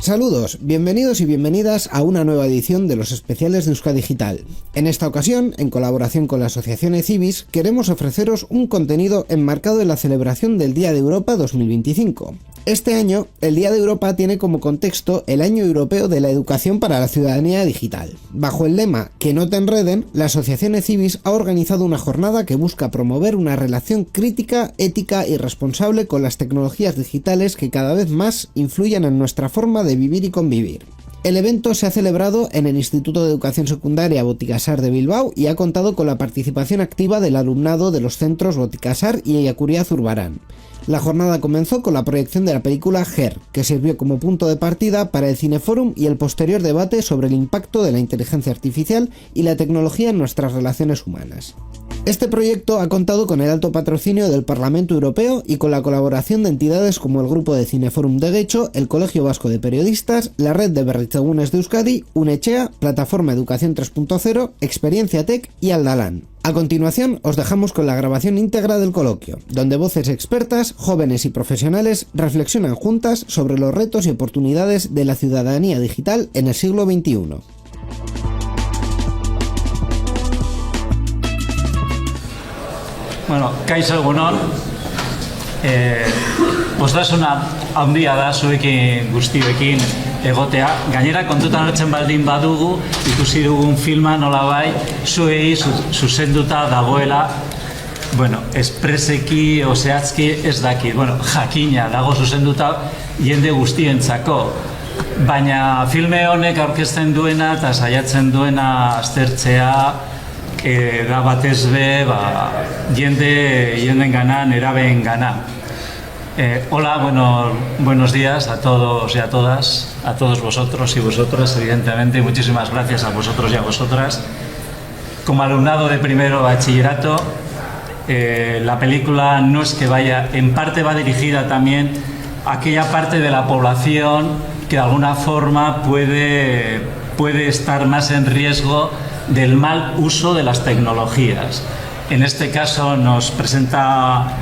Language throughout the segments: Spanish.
Saludos, bienvenidos y bienvenidas a una nueva edición de los especiales de Euskadigital. En esta ocasión, en colaboración con la asociación ECIVIS, queremos ofreceros un contenido enmarcado en la celebración del Día de Europa 2025. Este año, el Día de Europa tiene como contexto el Año Europeo de la Educación para la Ciudadanía Digital. Bajo el lema "Que no te enreden", la asociación ECIVIS ha organizado una jornada que busca promover una relación crítica, ética y responsable con las tecnologías digitales que cada vez más influyen en nuestra forma de vivir y convivir. El evento se ha celebrado en el Instituto de Educación Secundaria Boticasar de Bilbao y ha contado con la participación activa del alumnado de los centros Boticasar y Ayacuría Zurbarán. La jornada comenzó con la proyección de la película Her, que sirvió como punto de partida para el Cineforum y el posterior debate sobre el impacto de la inteligencia artificial y la tecnología en nuestras relaciones humanas. Este proyecto ha contado con el alto patrocinio del Parlamento Europeo y con la colaboración de entidades como el Grupo de Cineforum de Getxo, el Colegio Vasco de Periodistas, la Red de Berritzegunes de Euskadi, UNECHEA, Plataforma Educación 3.0, Experiencia Tech y Aldalán. A continuación, os dejamos con la grabación íntegra del coloquio, donde voces expertas, jóvenes y profesionales reflexionan juntas sobre los retos y oportunidades de la ciudadanía digital en el siglo XXI. Bueno, kaixo egunon, postasuna handia da zuekin guztioekin egotea. Gainera kontutan hartzen baldin badugu, ikusi dugun filma nolabai zuei zuzenduta dagoela, espreseki o zehatzki ez dakit, jakina dago zuzenduta jende guztientzako. Baina filme honek aurkezten duena eta saiatzen duena aztertzea da batez be jendengana, nerabengana. Hola, buenos días a todos y a todas, a todos vosotros y vosotras, evidentemente, y muchísimas gracias a vosotros y a vosotras. Como alumnado de primero bachillerato, la película no es que vaya, en parte va dirigida también a aquella parte de la población que de alguna forma puede estar más en riesgo del mal uso de las tecnologías. En este caso nos presenta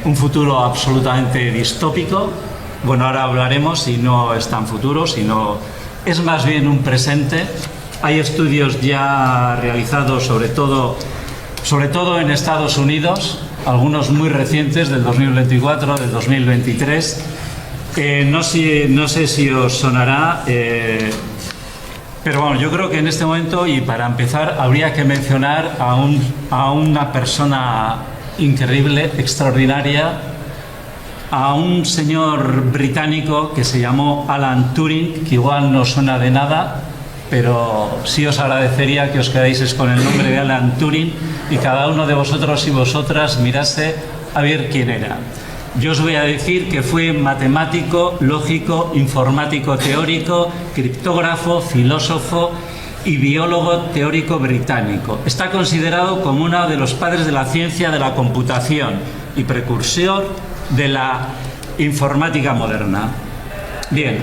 un futuro absolutamente distópico. Ahora hablaremos si no es tan futuro, sino es más bien un presente. Hay estudios ya realizados sobre todo en Estados Unidos, algunos muy recientes, del 2024, del 2023. No sé si os sonará, pero yo creo que en este momento, y para empezar, habría que mencionar a una persona increíble, extraordinaria, a un señor británico que se llamó Alan Turing, que igual no suena de nada, pero sí os agradecería que os quedéis con el nombre de Alan Turing y cada uno de vosotros y vosotras mirase a ver quién era. Yo os voy a decir que fue matemático, lógico, informático teórico, criptógrafo, filósofo y biólogo teórico británico. Está considerado como uno de los padres de la ciencia de la computación y precursor de la informática moderna. Bien,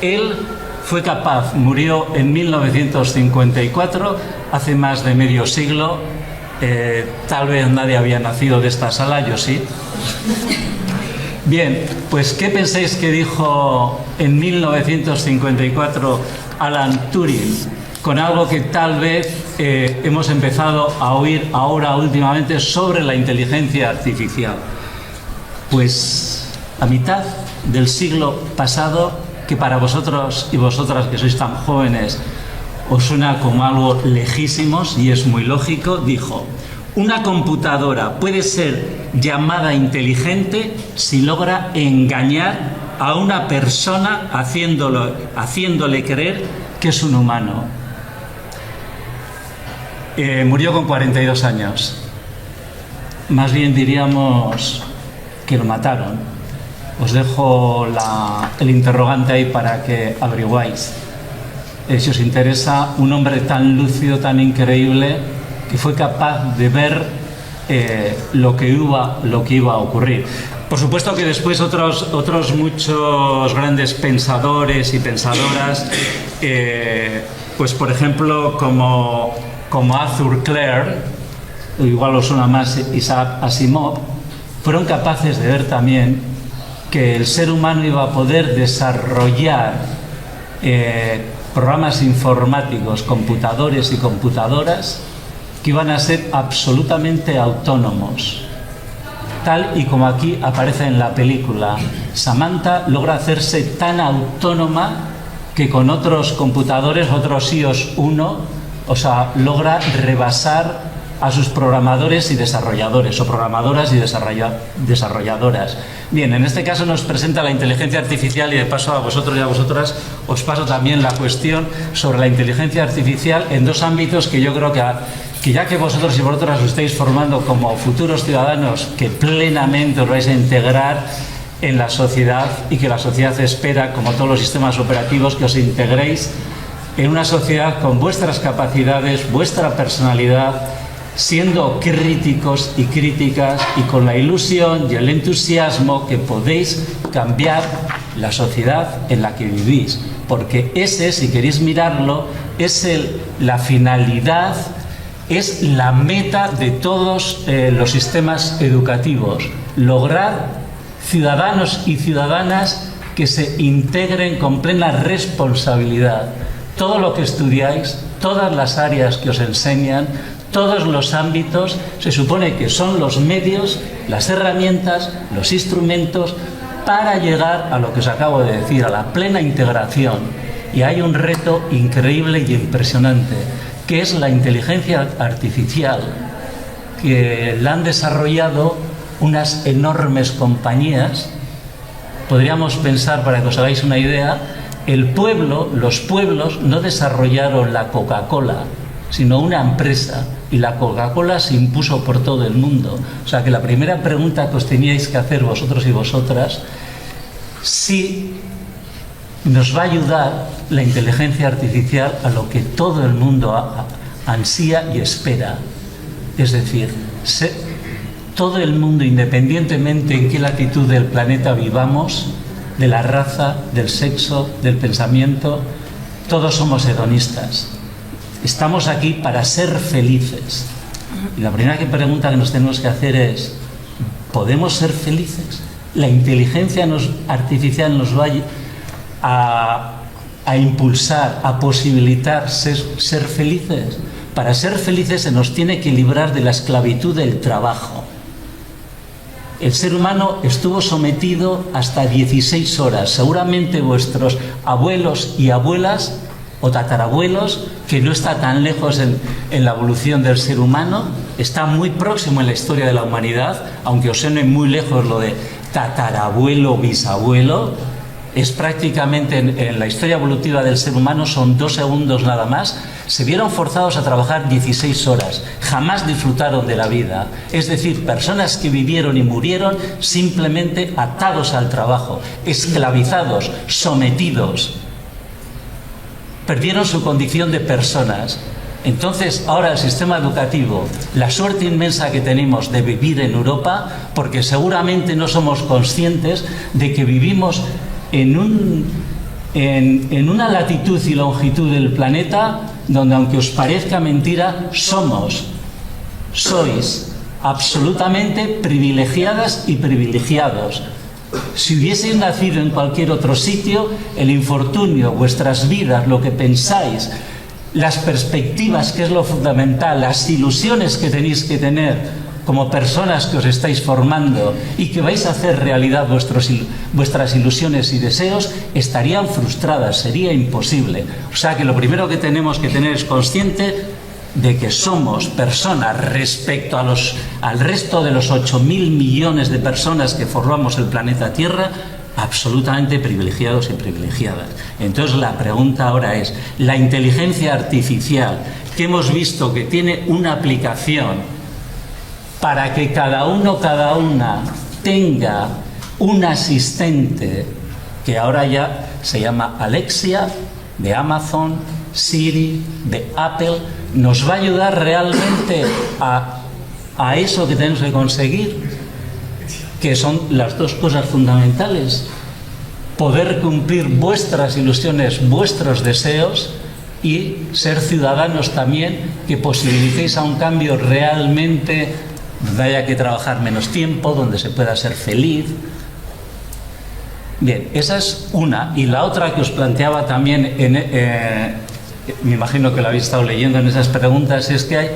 él fue capaz, murió en 1954, hace más de medio siglo. Tal vez nadie había nacido de esta sala, yo sí. Bien, pues ¿qué pensáis que dijo en 1954 Alan Turing? Con algo que tal vez hemos empezado a oír ahora últimamente sobre la inteligencia artificial. Pues a mitad del siglo pasado, que para vosotros y vosotras que sois tan jóvenes os suena como algo lejísimos y es muy lógico, dijo: una computadora puede ser llamada inteligente si logra engañar a una persona haciéndole creer que es un humano. Murió con 42 años. Más bien diríamos que lo mataron. Os dejo el interrogante ahí para que averiguáis. Si os interesa, un hombre tan lúcido, tan increíble, que fue capaz de ver lo que iba a ocurrir. Por supuesto que después otros muchos grandes pensadores y pensadoras, pues por ejemplo como Arthur Clarke, igual os suena más Isaac Asimov, fueron capaces de ver también que el ser humano iba a poder desarrollar programas informáticos, computadores y computadoras que iban a ser absolutamente autónomos. Tal y como aquí aparece en la película, Samantha logra hacerse tan autónoma que con otros computadores, otros iOS 1, logra rebasar a sus programadores y desarrolladores, o programadoras y desarrolladoras. Bien, en este caso nos presenta la inteligencia artificial, y de paso a vosotros y a vosotras os paso también la cuestión sobre la inteligencia artificial en dos ámbitos que yo creo que ya que vosotros y vosotras os estáis formando como futuros ciudadanos que plenamente os vais a integrar en la sociedad, y que la sociedad espera, como todos los sistemas operativos, que os integréis en una sociedad con vuestras capacidades, vuestra personalidad, siendo críticos y críticas, y con la ilusión y el entusiasmo que podéis cambiar la sociedad en la que vivís, porque ese, si queréis mirarlo, es la finalidad, es la meta de todos los sistemas educativos: lograr ciudadanos y ciudadanas que se integren con plena responsabilidad. Todo lo que estudiáis, todas las áreas que os enseñan, todos los ámbitos, se supone que son los medios, las herramientas, los instrumentos para llegar a lo que os acabo de decir, a la plena integración. Y hay un reto increíble y impresionante, que es la inteligencia artificial, que la han desarrollado unas enormes compañías. Podríamos pensar, para que os hagáis una idea, los pueblos no desarrollaron la Coca-Cola, sino una empresa, y la Coca-Cola se impuso por todo el mundo. O sea que la primera pregunta que os teníais que hacer vosotros y vosotras, si nos va a ayudar la inteligencia artificial a lo que todo el mundo ansía y espera. Es decir, todo el mundo, independientemente en qué latitud del planeta vivamos, de la raza, del sexo, del pensamiento, todos somos hedonistas. Estamos aquí para ser felices. Y la primera pregunta que nos tenemos que hacer es: ¿podemos ser felices? ¿La inteligencia artificial nos va a impulsar, a posibilitar ser felices? Para ser felices se nos tiene que librar de la esclavitud del trabajo. El ser humano estuvo sometido hasta 16 horas. Seguramente vuestros abuelos y abuelas o tatarabuelos, que no está tan lejos en la evolución del ser humano, está muy próximo en la historia de la humanidad, aunque os suene muy lejos lo de tatarabuelo, bisabuelo, es prácticamente en la historia evolutiva del ser humano son 2 segundos nada más. Se vieron forzados a trabajar 16 horas, jamás disfrutaron de la vida. Es decir, personas que vivieron y murieron simplemente atados al trabajo, esclavizados, sometidos. Perdieron su condición de personas. Entonces, ahora el sistema educativo, la suerte inmensa que tenemos de vivir en Europa, porque seguramente no somos conscientes de que vivimos en una latitud y longitud del planeta donde, aunque os parezca mentira, sois absolutamente privilegiadas y privilegiados. Si hubieseis nacido en cualquier otro sitio, el infortunio, vuestras vidas, lo que pensáis, las perspectivas, que es lo fundamental, las ilusiones que tenéis que tener como personas que os estáis formando y que vais a hacer realidad vuestras ilusiones y deseos, estarían frustradas, sería imposible. O sea que lo primero que tenemos que tener es consciente de que somos personas respecto al resto de los 8.000 millones de personas que formamos el planeta Tierra, absolutamente privilegiados y privilegiadas. Entonces la pregunta ahora es: la inteligencia artificial, que hemos visto que tiene una aplicación para que cada uno, cada una tenga un asistente que ahora ya se llama Alexia, de Amazon, Siri, de Apple, nos va a ayudar realmente a eso que tenemos que conseguir, que son las dos cosas fundamentales: poder cumplir vuestras ilusiones, vuestros deseos, y ser ciudadanos también que posibilitéis a un cambio realmente donde haya que trabajar menos tiempo, donde se pueda ser feliz. Bien, esa es una. Y la otra que os planteaba también, me imagino que lo habéis estado leyendo en esas preguntas, es que hay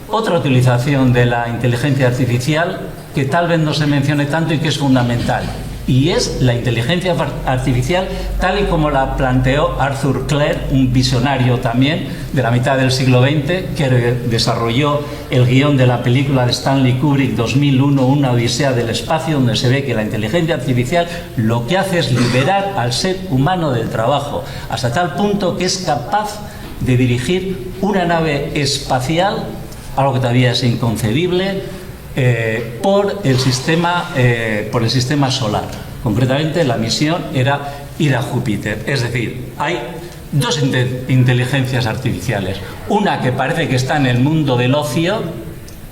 otra utilización de la inteligencia artificial que tal vez no se mencione tanto y que es fundamental. Y es la inteligencia artificial tal y como la planteó Arthur Clarke, un visionario también de la mitad del siglo XX, que desarrolló el guión de la película de Stanley Kubrick 2001, Una odisea del espacio, donde se ve que la inteligencia artificial lo que hace es liberar al ser humano del trabajo, hasta tal punto que es capaz de dirigir una nave espacial, algo que todavía es inconcebible, por el sistema solar. Concretamente, la misión era ir a Júpiter. Es decir, hay dos inteligencias artificiales. Una que parece que está en el mundo del ocio,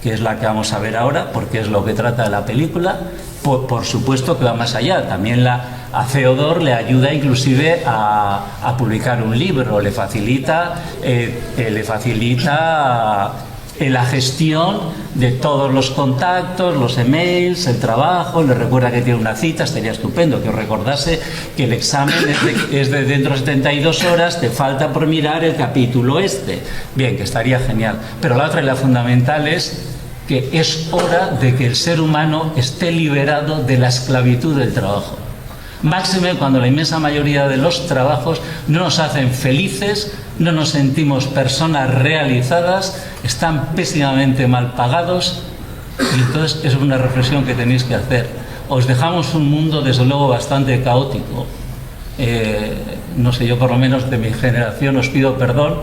que es la que vamos a ver ahora, porque es lo que trata la película. Por supuesto que va más allá. También a Theodore le ayuda inclusive a publicar un libro, le facilita la gestión de todos los contactos, los emails, el trabajo, le recuerda que tiene una cita. Estaría estupendo que os recordase que el examen es de dentro de 72 horas, te falta por mirar el capítulo Bien, que estaría genial. Pero la otra y la fundamental es que es hora de que el ser humano esté liberado de la esclavitud del trabajo. Máxime cuando la inmensa mayoría de los trabajos no nos hacen felices, no nos sentimos personas realizadas, están pésimamente mal pagados, y entonces es una reflexión que tenéis que hacer. Os dejamos un mundo desde luego bastante caótico. No sé, yo por lo menos de mi generación os pido perdón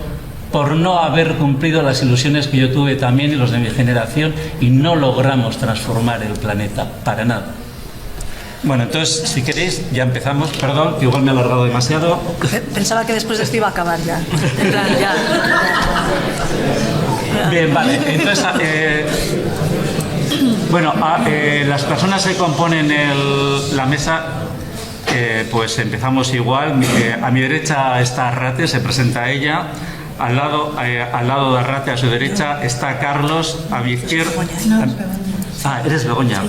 por no haber cumplido las ilusiones que yo tuve también y los de mi generación, y no logramos transformar el planeta, para nada. Bueno, entonces, si queréis, ya empezamos. Perdón, que igual me he alargado demasiado. Pensaba que después de esto iba a acabar ya. En plan, ya. Bien, vale. Entonces, las personas que componen la mesa, pues empezamos igual. A mi derecha está Arrate, se presenta ella. Al lado de Arrate, a su derecha, está Carlos, a mi izquierda. Ah, eres Begoña.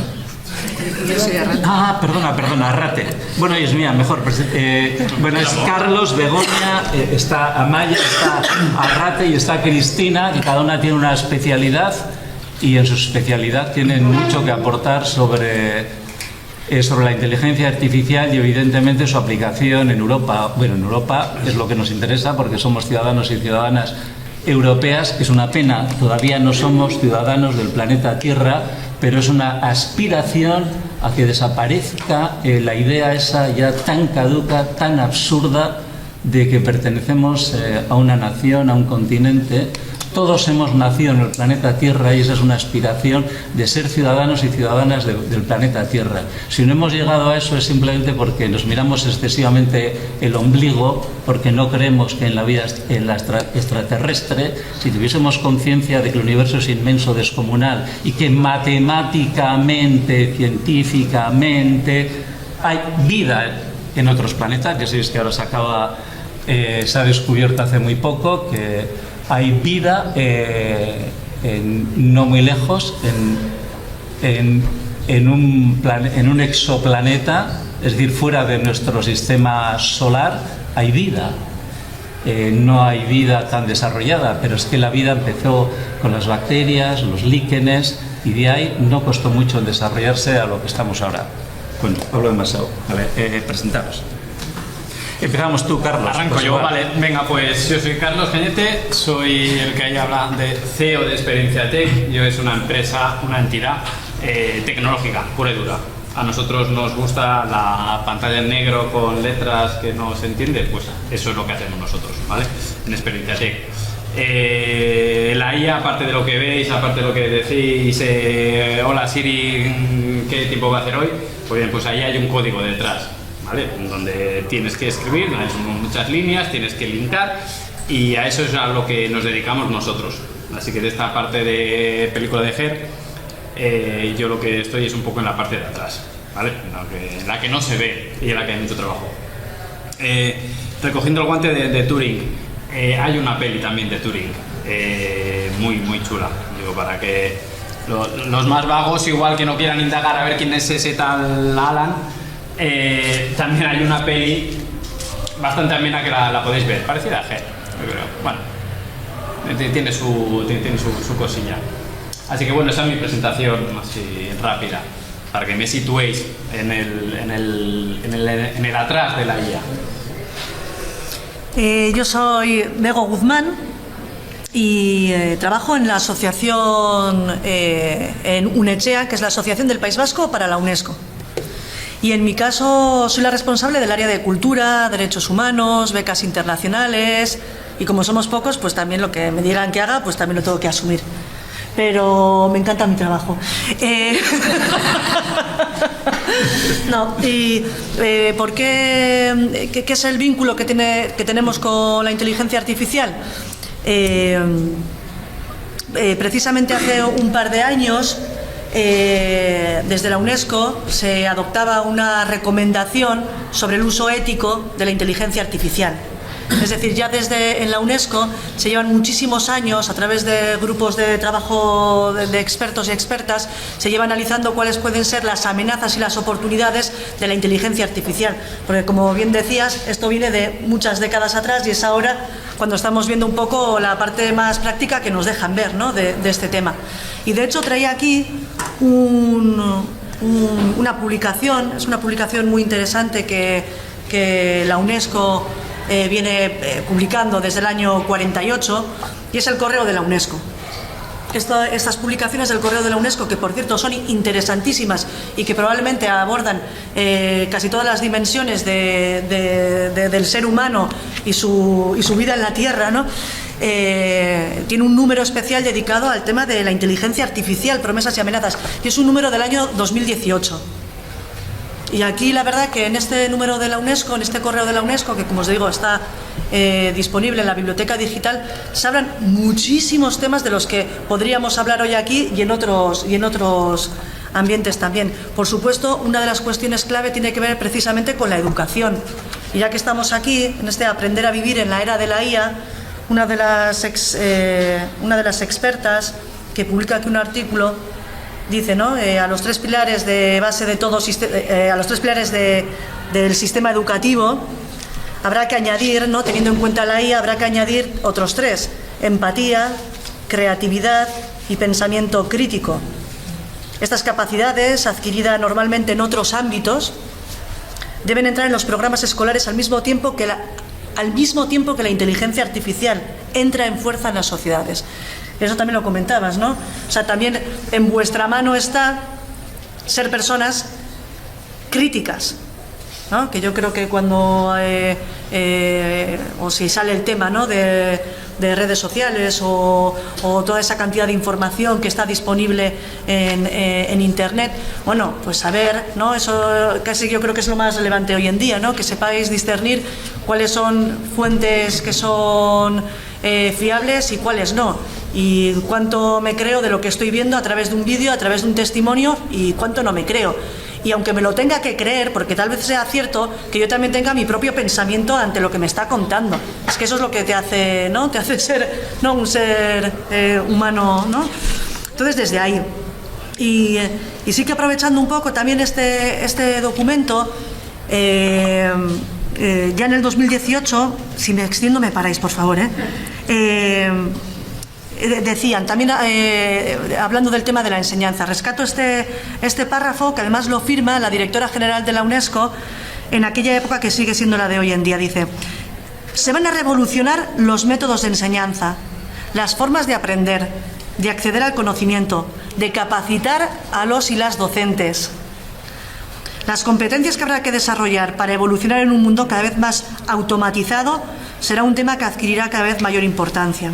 Yo soy Arrate. Perdona, Arrate. Bueno, es mía, mejor. Es Carlos, Begoña, está Amaya, está Arrate y está Cristina, que cada una tiene una especialidad, y en su especialidad tienen mucho que aportar sobre la inteligencia artificial y evidentemente su aplicación en Europa. Bueno, en Europa es lo que nos interesa porque somos ciudadanos y ciudadanas europeas. Es una pena, todavía no somos ciudadanos del planeta Tierra, pero es una aspiración a que desaparezca la idea esa ya tan caduca, tan absurda, de que pertenecemos a una nación, a un continente. Todos hemos nacido en el planeta Tierra y esa es una aspiración de ser ciudadanos y ciudadanas del planeta Tierra. Si no hemos llegado a eso es simplemente porque nos miramos excesivamente el ombligo, porque no creemos que en la vida extraterrestre, si tuviésemos conciencia de que el universo es inmenso, descomunal, y que matemáticamente, científicamente, hay vida en otros planetas, que sabéis que ahora se ha descubierto hace muy poco que hay vida no muy lejos, en un exoplaneta, es decir, fuera de nuestro sistema solar, hay vida. No hay vida tan desarrollada, pero es que la vida empezó con las bacterias, los líquenes, y de ahí no costó mucho en desarrollarse a lo que estamos ahora. Bueno, hablo demasiado. Vale, presentaros. Empezamos tú, Carlos. Arranco pues yo, vale. Venga, pues yo soy Carlos Cañete, soy el que ahí habla de CEO de Experiencia Tech. Yo es una empresa, una entidad tecnológica, pura y dura. A nosotros nos gusta la pantalla en negro con letras que no se entiende, pues eso es lo que hacemos nosotros, ¿vale? En Experiencia Tech. La IA, aparte de lo que veis, aparte de lo que decís, hola Siri, ¿qué tiempo va a hacer hoy? Pues bien, pues ahí hay un código detrás, ¿vale? Donde tienes que escribir, hay muchas líneas, tienes que linkar, y a eso es a lo que nos dedicamos nosotros. Así que de esta parte de película de GER, yo lo que estoy es un poco en la parte de atrás, ¿vale? En la que no se ve y en la que hay mucho trabajo. Recogiendo el guante de Turing, hay una peli también de Turing, muy chula, digo, para que los más vagos igual que no quieran indagar a ver quién es ese tal Alan, También hay una peli bastante amena que la podéis ver, parecida a Her, yo creo. Bueno, tiene su cosilla. Así que bueno, esa es mi presentación así rápida, para que me situéis en el atrás de la IA. Yo soy Bego Guzmán y trabajo en la asociación en UNECHEA, que es la Asociación del País Vasco para la UNESCO. Y en mi caso soy la responsable del área de cultura, derechos humanos, becas internacionales, y como somos pocos, pues también lo que me digan que haga, pues también lo tengo que asumir. Pero me encanta mi trabajo. No, y ¿por qué? ¿Qué es el vínculo que tenemos con la inteligencia artificial? Precisamente hace un par de años, desde la UNESCO se adoptaba una recomendación sobre el uso ético de la inteligencia artificial. Es decir, ya en la UNESCO se llevan muchísimos años, a través de grupos de trabajo de expertos y expertas, se lleva analizando cuáles pueden ser las amenazas y las oportunidades de la inteligencia artificial. Porque, como bien decías, esto viene de muchas décadas atrás y es ahora cuando estamos viendo un poco la parte más práctica que nos dejan ver, ¿no?, de este tema. Y de hecho traía aquí una publicación, es una publicación muy interesante que la UNESCO viene publicando desde el año 48, y es el Correo de la UNESCO. Estas publicaciones del Correo de la UNESCO, que por cierto son interesantísimas y que probablemente abordan casi todas las dimensiones del ser humano y su vida en la Tierra, ¿no? Tiene un número especial dedicado al tema de la inteligencia artificial, promesas y amenazas, y es un número del año 2018. Y aquí la verdad que en este número de la UNESCO, en este correo de la UNESCO, que como os digo está disponible en la biblioteca digital, se hablan muchísimos temas de los que podríamos hablar hoy aquí y en otros ambientes también. Por supuesto, una de las cuestiones clave tiene que ver precisamente con la educación. Y ya que estamos aquí, en este aprender a vivir en la era de la IA, una de las expertas que publica aquí un artículo dice, ¿no?, a los tres pilares de base de todo a los tres pilares del sistema educativo habrá que añadir, ¿no?, teniendo en cuenta la IA, habrá que añadir otros tres: empatía, creatividad y pensamiento crítico. Estas capacidades, adquiridas normalmente en otros ámbitos, deben entrar en los programas escolares al mismo tiempo que la inteligencia artificial entra en fuerza en las sociedades. Eso también lo comentabas, ¿no? O sea, también en vuestra mano está ser personas críticas, ¿no? Que yo creo que cuando o si sale el tema, ¿no?, de redes sociales o toda esa cantidad de información que está disponible en Internet, bueno, pues saber, ¿no?, eso casi yo creo que es lo más relevante hoy en día, ¿no?, que sepáis discernir cuáles son fuentes que son fiables y cuáles no, y cuánto me creo de lo que estoy viendo a través de un vídeo, a través de un testimonio, y cuánto no me creo. Y aunque me lo tenga que creer, porque tal vez sea cierto, que yo también tenga mi propio pensamiento ante lo que me está contando. Es que eso es lo que te hace, ¿no?, te hace ser, ¿no?, un ser humano, ¿no? Entonces, desde ahí. Y sí que aprovechando un poco también este documento, ya en el 2018, si me extiendo me paráis, por favor, decían, también hablando del tema de la enseñanza, rescato este párrafo que además lo firma la directora general de la UNESCO en aquella época que sigue siendo la de hoy en día. Dice: se van a revolucionar los métodos de enseñanza, las formas de aprender, de acceder al conocimiento, de capacitar a los y las docentes. Las competencias que habrá que desarrollar para evolucionar en un mundo cada vez más automatizado será un tema que adquirirá cada vez mayor importancia.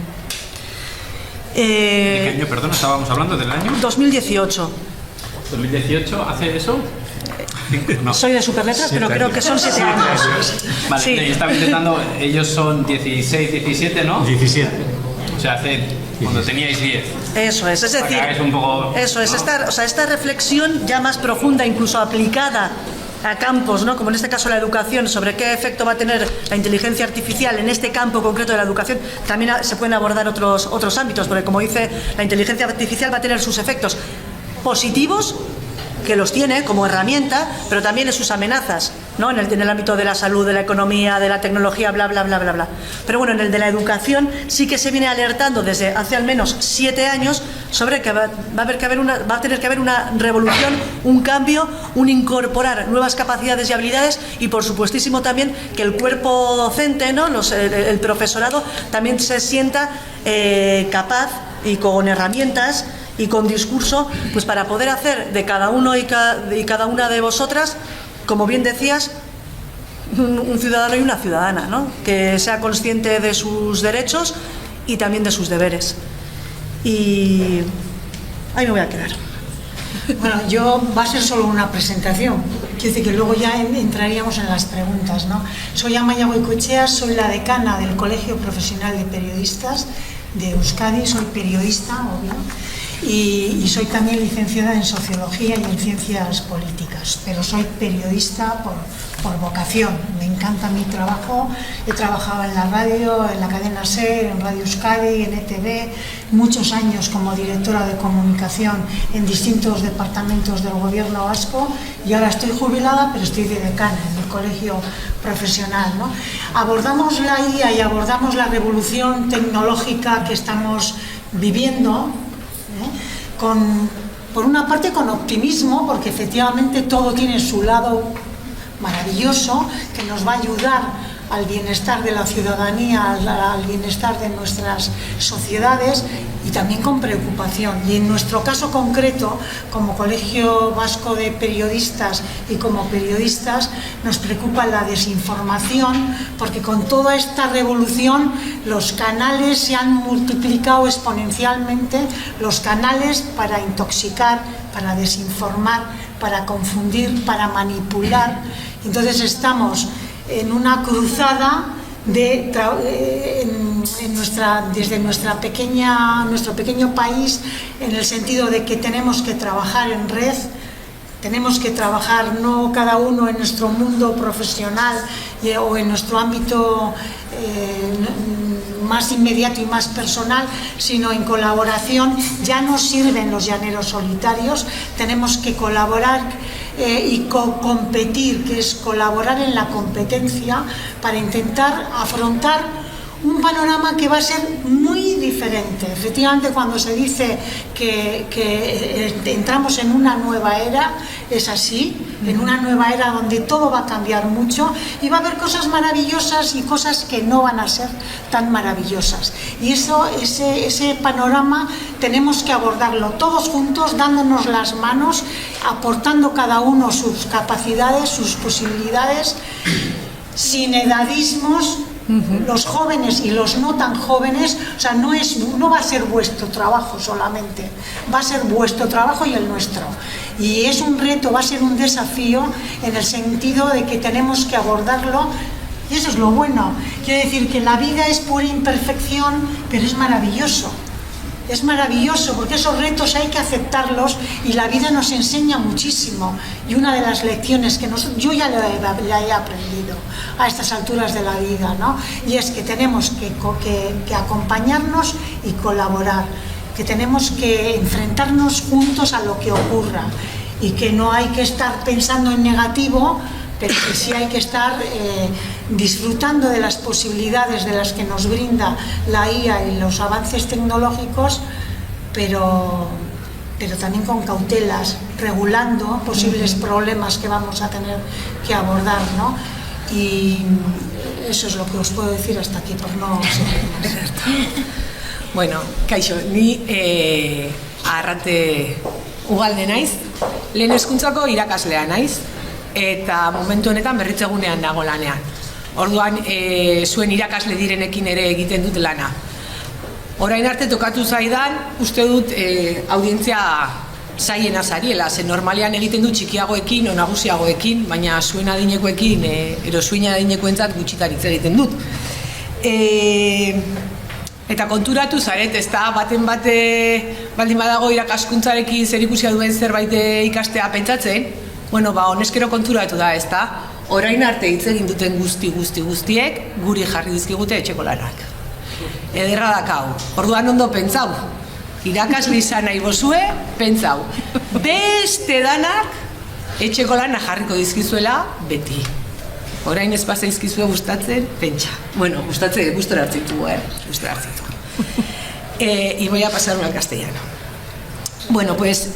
¿De qué año, perdón, estábamos hablando del año? 2018. ¿2018 hace eso? No. Soy de Superletras, pero creo que son 7 años. Vale, Sí. estaba intentando, ellos son 16, 17, ¿no? 17. O sea, cuando teníais 10. Eso es decir, Acá es un poco, eso es, ¿no?, esta reflexión ya más profunda, incluso aplicada a campos, ¿no?, como en este caso la educación, sobre qué efecto va a tener la inteligencia artificial en este campo concreto de la educación. También se pueden abordar otros ámbitos, porque como dice, la inteligencia artificial va a tener sus efectos positivos que los tiene como herramienta, pero también en sus amenazas, ¿no? En el ámbito de la salud, de la economía, de la tecnología, bla, bla, bla, bla, bla. Pero bueno, en el de la educación sí que se viene alertando desde hace al menos 7 años sobre que va a tener que haber una revolución, un cambio, un incorporar nuevas capacidades y habilidades, y por supuestísimo también que el cuerpo docente, ¿no? El profesorado también se sienta capaz y con herramientas y con discurso, pues para poder hacer de cada uno y cada una de vosotras, como bien decías, un ciudadano y una ciudadana, ¿no? Que sea consciente de sus derechos y también de sus deberes. Y ahí me voy a quedar. Bueno, va a ser solo una presentación, quiero decir que luego ya entraríamos en las preguntas, ¿no? Soy Amaia Goicoechea, soy la decana del Colegio Profesional de Periodistas de Euskadi, soy periodista, obvio, y soy también licenciada en Sociología y en Ciencias Políticas, pero soy periodista por vocación. Me encanta mi trabajo, he trabajado en la radio, en la cadena SER, en Radio Euskadi, en ETV, muchos años como directora de comunicación en distintos departamentos del gobierno vasco, y ahora estoy jubilada, pero estoy de decana en el colegio profesional, ¿no? Abordamos la IA y abordamos la revolución tecnológica que estamos viviendo, por una parte con optimismo, porque efectivamente todo tiene su lado maravilloso que nos va a ayudar al bienestar de la ciudadanía, al bienestar de nuestras sociedades, y también con preocupación. Y en nuestro caso concreto, como Colegio Vasco de Periodistas y como periodistas, nos preocupa la desinformación, porque con toda esta revolución los canales se han multiplicado exponencialmente, los canales para intoxicar, para desinformar, para confundir, para manipular. Entonces estamos en una cruzada desde nuestro pequeño país, en el sentido de que tenemos que trabajar en red, tenemos que trabajar no cada uno en nuestro mundo profesional o en nuestro ámbito más inmediato y más personal, sino en colaboración. Ya no sirven los llaneros solitarios, tenemos que colaborar y competir, que es colaborar en la competencia para intentar afrontar un panorama que va a ser muy diferente. Efectivamente, cuando se dice que entramos en una nueva era, es así, en una nueva era donde todo va a cambiar mucho y va a haber cosas maravillosas y cosas que no van a ser tan maravillosas. Y ese panorama tenemos que abordarlo todos juntos, dándonos las manos, aportando cada uno sus capacidades, sus posibilidades, sin edadismos. Los jóvenes y los no tan jóvenes, o sea, no va a ser vuestro trabajo solamente, va a ser vuestro trabajo y el nuestro. Y es un reto, va a ser un desafío en el sentido de que tenemos que abordarlo, y eso es lo bueno. Quiero decir que la vida es pura imperfección, pero es maravilloso. Es maravilloso porque esos retos hay que aceptarlos y la vida nos enseña muchísimo. Y una de las lecciones que yo ya la he aprendido a estas alturas de la vida, ¿no? Y es que tenemos que acompañarnos y colaborar, que tenemos que enfrentarnos juntos a lo que ocurra y que no hay que estar pensando en negativo, pero que sí hay que estar disfrutando de las posibilidades de las que nos brinda la IA y los avances tecnológicos, pero también con cautelas, regulando posibles problemas que vamos a tener que abordar, ¿no? Y eso es lo que os puedo decir hasta aquí, por no seguir más. Bueno, kaixo, ni arrate ugalde naiz, lehen hezkuntzako irakaslea naiz, eta momentu honetan berritzegunean nago lanean. Orduan, zuen irakasle direnekin ere egiten dut lana. Orain arte tokatu zaidan, uste dut audientzia zaiena zariela, ze normalean egiten dut txikiagoekin o nagusiagoekin, baina zuen adinekoekin, ero zuen adinekoentzat gutxitaritz egiten dut. Eta konturatu zaret, ez da, baten bate baldin badago irakaskuntzarekin zerikusia duen zerbait ikastea pentsatzen, bueno, honezkero konturatu da, ez da, orain arte hitz egin duten guztiek guri jarri dizkigute etxeko lanak. Ederra dakau. Orduan ondo pentsau. irakasle izan nahi bozue, pentsau, beste danak etxeko lana jarriko dizkizuela beti. Orain ez pasaizkizue gustatzen, pentsa. Bueno, gustora hartzitugu, gustora hartzitugu. Y voy a pasarme al castellano. Bueno, pues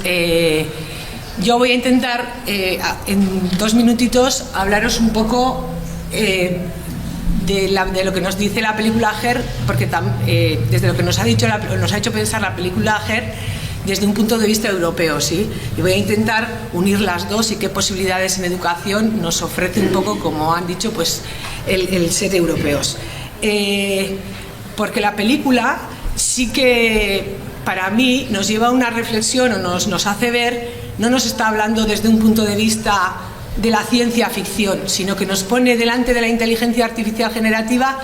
yo voy a intentar en 2 minutitos hablaros un poco de lo que nos dice la película Her, porque desde lo que nos ha hecho pensar la película Her desde un punto de vista europeo, ¿sí? Y voy a intentar unir las dos y qué posibilidades en educación nos ofrece un poco, como han dicho, pues el ser europeos. Porque la película sí que para mí nos lleva a una reflexión o nos hace ver, no nos está hablando desde un punto de vista de la ciencia ficción, sino que nos pone delante de la inteligencia artificial generativa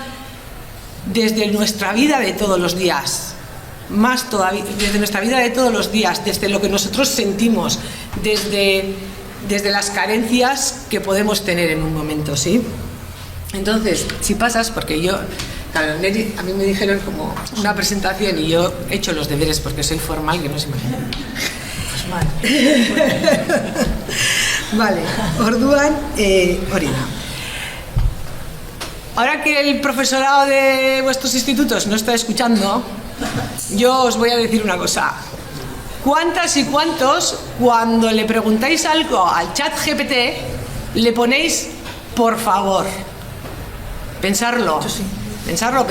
desde nuestra vida de todos los días, más todavía, desde nuestra vida de todos los días, desde lo que nosotros sentimos, desde las carencias que podemos tener en un momento, ¿sí? Entonces, si pasas, porque yo, claro, a mí me dijeron como una presentación y yo he hecho los deberes porque soy formal, que no se imagina. Pues mal. Vale, orduan, hori da. Ahora que el profesorado de vuestros institutos no está escuchando, yo os voy a decir una cosa. ¿Cuántas y cuántos, cuando le preguntáis algo al chat GPT, le ponéis por favor? Pensarlo. Yo sí. Pensarlo.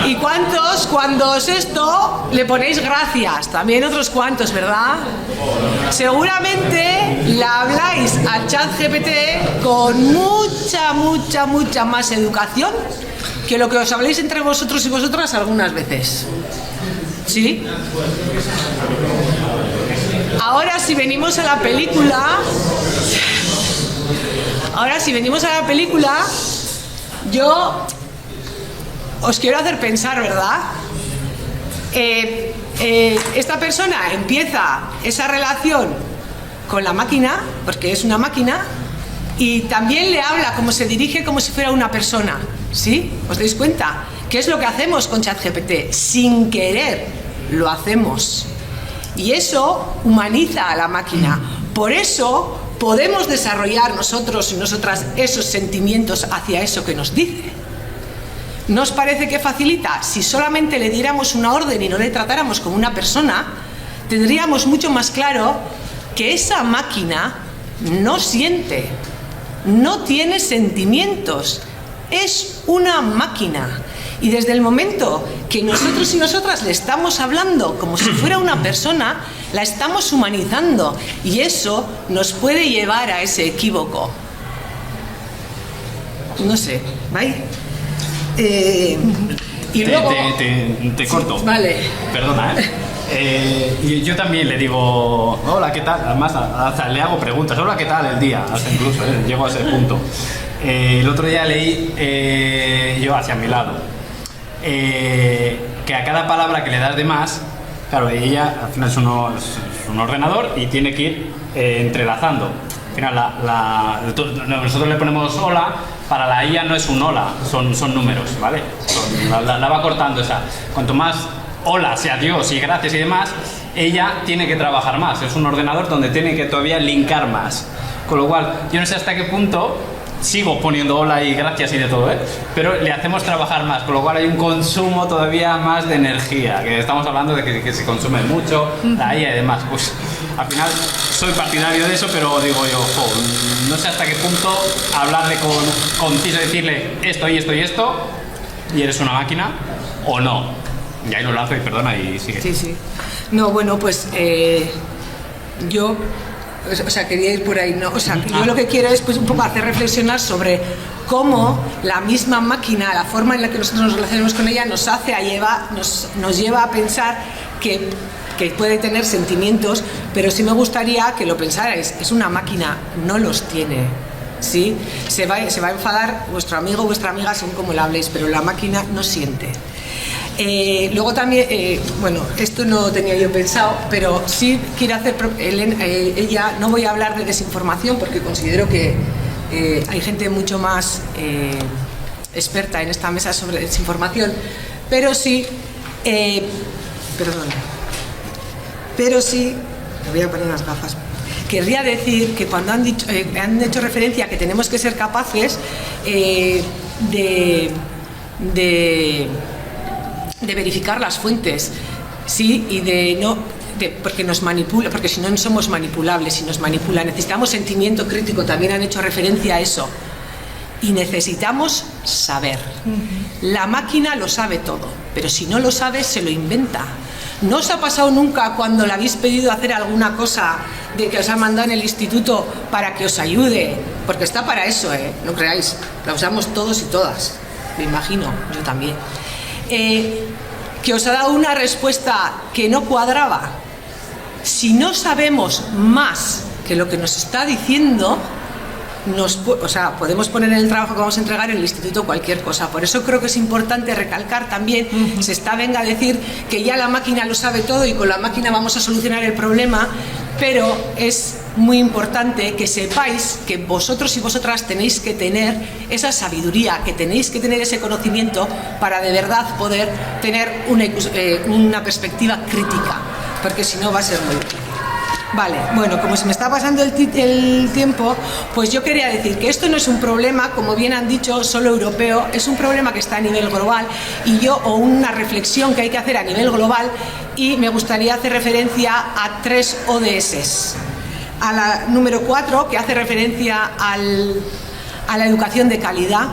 ¿Y cuántos, cuando os esto, le ponéis gracias? También otros cuantos, ¿verdad? Seguramente la habláis al chat GPT con mucha más educación que lo que os habléis entre vosotros y vosotras algunas veces. ¿Sí? Ahora si venimos a la película, yo os quiero hacer pensar, ¿verdad? Esta persona empieza esa relación con la máquina, porque es una máquina, y también le habla como se dirige como si fuera una persona, ¿sí? ¿Os dais cuenta? ¿Qué es lo que hacemos con ChatGPT? Sin querer lo hacemos. Y eso humaniza a la máquina. Por eso podemos desarrollar nosotros y nosotras esos sentimientos hacia eso que nos dice. ¿No os parece que facilita? Si solamente le diéramos una orden y no le tratáramos como una persona, tendríamos mucho más claro que esa máquina no siente, no tiene sentimientos, es una máquina. Y desde el momento que nosotros y nosotras le estamos hablando como si fuera una persona, la estamos humanizando, y eso nos puede llevar a ese equívoco. No sé, ¿vale? Y luego... te corto. Sí, vale. Perdona, y yo también le digo, hola, ¿qué tal? Además, hasta le hago preguntas, hola, ¿qué tal el día? Hasta incluso, llego a ese punto. El otro día leí, yo hacia mi lado, que a cada palabra que le das de más, claro, ella al final es un ordenador y tiene que ir entrelazando. Al final nosotros le ponemos hola, para la IA no es un hola, son números, ¿vale? La va cortando esa. Cuanto más hola, sea Dios y gracias y demás, ella tiene que trabajar más. Es un ordenador donde tiene que todavía linkar más. Con lo cual, yo no sé hasta qué punto sigo poniendo hola y gracias y de todo, pero le hacemos trabajar más, con lo cual hay un consumo todavía más de energía, que estamos hablando de que se consume mucho, la IA y demás. Pues al final soy partidario de eso, pero digo yo, no sé hasta qué punto hablarle conciso, decirle esto y esto y esto, y eres una máquina, o no. Y ahí lo lanzo y perdona y sigue. Sí. No, bueno, pues yo... O sea, quería ir por ahí, ¿no? O sea, yo lo que quiero es pues un poco hacer reflexionar sobre cómo la misma máquina, la forma en la que nosotros nos relacionamos con ella, nos lleva a pensar que puede tener sentimientos, pero sí me gustaría que lo pensarais. Es una máquina, no los tiene, ¿sí? Se va a enfadar vuestro amigo o vuestra amiga según como le habléis, pero la máquina no siente. Luego también, bueno, esto no tenía yo pensado, pero sí quiere hacer ella, no voy a hablar de desinformación porque considero que hay gente mucho más experta en esta mesa sobre desinformación, pero sí, me voy a poner unas gafas. Querría decir que cuando han hecho referencia a que tenemos que ser capaces de verificar las fuentes, sí, y porque nos manipula, porque si no somos manipulables, si nos manipula, necesitamos sentimiento crítico, también han hecho referencia a eso. Y necesitamos saber. La máquina lo sabe todo, pero si no lo sabe, se lo inventa. ¿No os ha pasado nunca cuando le habéis pedido hacer alguna cosa de que os ha mandado en el instituto para que os ayude? Porque está para eso, no creáis, la usamos todos y todas, me imagino, yo también. Que os ha dado una respuesta que no cuadraba. Si no sabemos más que lo que nos está diciendo, podemos poner en el trabajo que vamos a entregar en el instituto cualquier cosa. Por eso creo que es importante recalcar también, venga a decir que ya la máquina lo sabe todo y con la máquina vamos a solucionar el problema, pero es muy importante que sepáis que vosotros y vosotras tenéis que tener esa sabiduría, que tenéis que tener ese conocimiento para de verdad poder tener una perspectiva crítica, porque si no va a ser muy difícil. Vale, bueno, como se me está pasando el tiempo, pues yo quería decir que esto no es un problema, como bien han dicho, solo europeo, es un problema que está a nivel global o una reflexión que hay que hacer a nivel global, y me gustaría hacer referencia a 3 ODS. A la número 4, que hace referencia a la educación de calidad,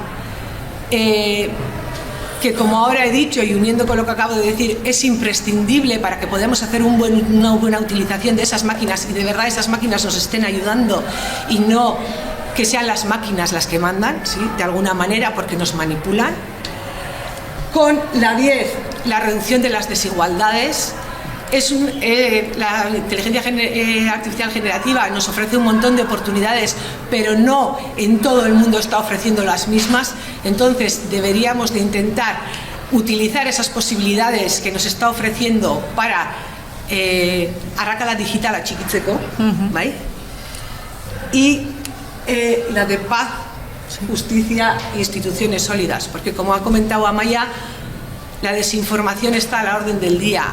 que como ahora he dicho y uniendo con lo que acabo de decir, es imprescindible para que podamos hacer una buena utilización de esas máquinas y de verdad esas máquinas nos estén ayudando y no que sean las máquinas las que mandan, ¿sí?, de alguna manera, porque nos manipulan. Con la 10, la reducción de las desigualdades. La inteligencia artificial generativa nos ofrece un montón de oportunidades, pero no en todo el mundo está ofreciendo las mismas. Entonces deberíamos de intentar utilizar esas posibilidades que nos está ofreciendo para arrakala digitala txikitzeko, ¿vale? Y la de paz, justicia e instituciones sólidas, porque como ha comentado Amaia, la desinformación está a la orden del día.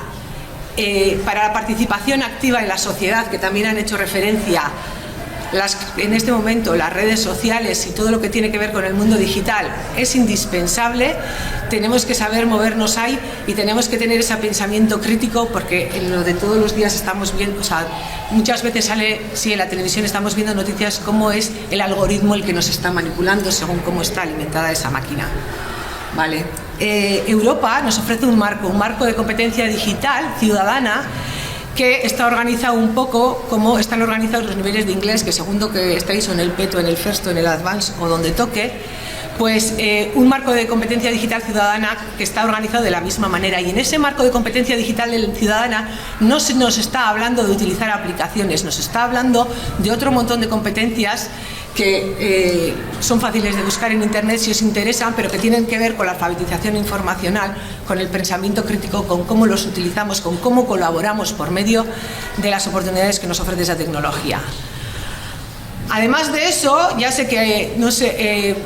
Para la participación activa en la sociedad, que también han hecho referencia, en este momento las redes sociales y todo lo que tiene que ver con el mundo digital es indispensable. Tenemos que saber movernos ahí y tenemos que tener ese pensamiento crítico, porque en lo de todos los días estamos viendo, muchas veces sale, en la televisión estamos viendo noticias cómo es el algoritmo el que nos está manipulando según cómo está alimentada esa máquina. Vale. Europa nos ofrece un marco de competencia digital ciudadana que está organizado un poco como están organizados los niveles de inglés, que segundo que estáis o en el PET o en el FIRST o en el Advanced o donde toque, pues un marco de competencia digital ciudadana que está organizado de la misma manera. Y en ese marco de competencia digital ciudadana no se nos está hablando de utilizar aplicaciones, nos está hablando de otro montón de competencias que son fáciles de buscar en internet si os interesan, pero que tienen que ver con la alfabetización informacional, con el pensamiento crítico, con cómo los utilizamos, con cómo colaboramos por medio de las oportunidades que nos ofrece esa tecnología. Además de eso, ya sé que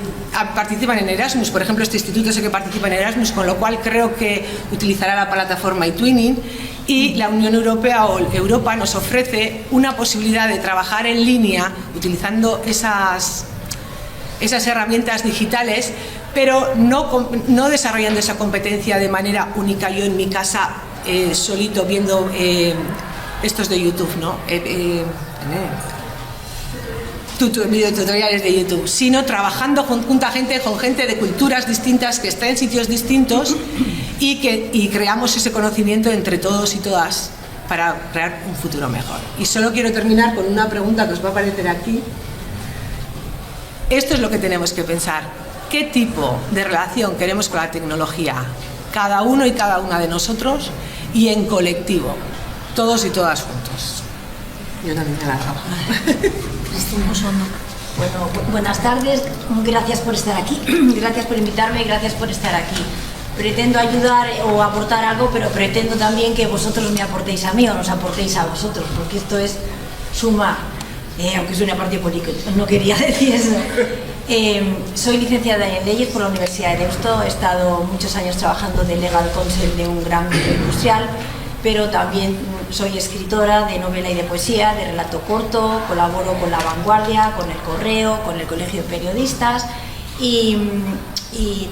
participan en Erasmus, por ejemplo, este instituto sé que participa en Erasmus, con lo cual creo que utilizará la plataforma eTwinning, y la Unión Europea o Europa nos ofrece una posibilidad de trabajar en línea utilizando esas herramientas digitales, pero no desarrollando esa competencia de manera única, yo en mi casa solito viendo estos de YouTube, ¿no? Videotutoriales de YouTube, sino trabajando con gente de culturas distintas que está en sitios distintos y creamos ese conocimiento entre todos y todas para crear un futuro mejor. Y solo quiero terminar con una pregunta que os va a aparecer aquí. Esto es lo que tenemos que pensar. ¿Qué tipo de relación queremos con la tecnología? Cada uno y cada una de nosotros y en colectivo, todos y todas juntos. Yo también me la hago. Bueno, buenas tardes, gracias por estar aquí, gracias por invitarme y gracias por estar aquí. Pretendo ayudar o aportar algo, pero pretendo también que vosotros me aportéis a mí o nos aportéis a vosotros, porque esto es suma, aunque suene a partido político, no quería decir eso. Soy licenciada en Leyes por la Universidad de Deusto. He estado muchos años trabajando de Legal Counsel de un gran grupo industrial, pero también soy escritora de novela y de poesía, de relato corto, colaboro con La Vanguardia, con El Correo, con el Colegio de Periodistas y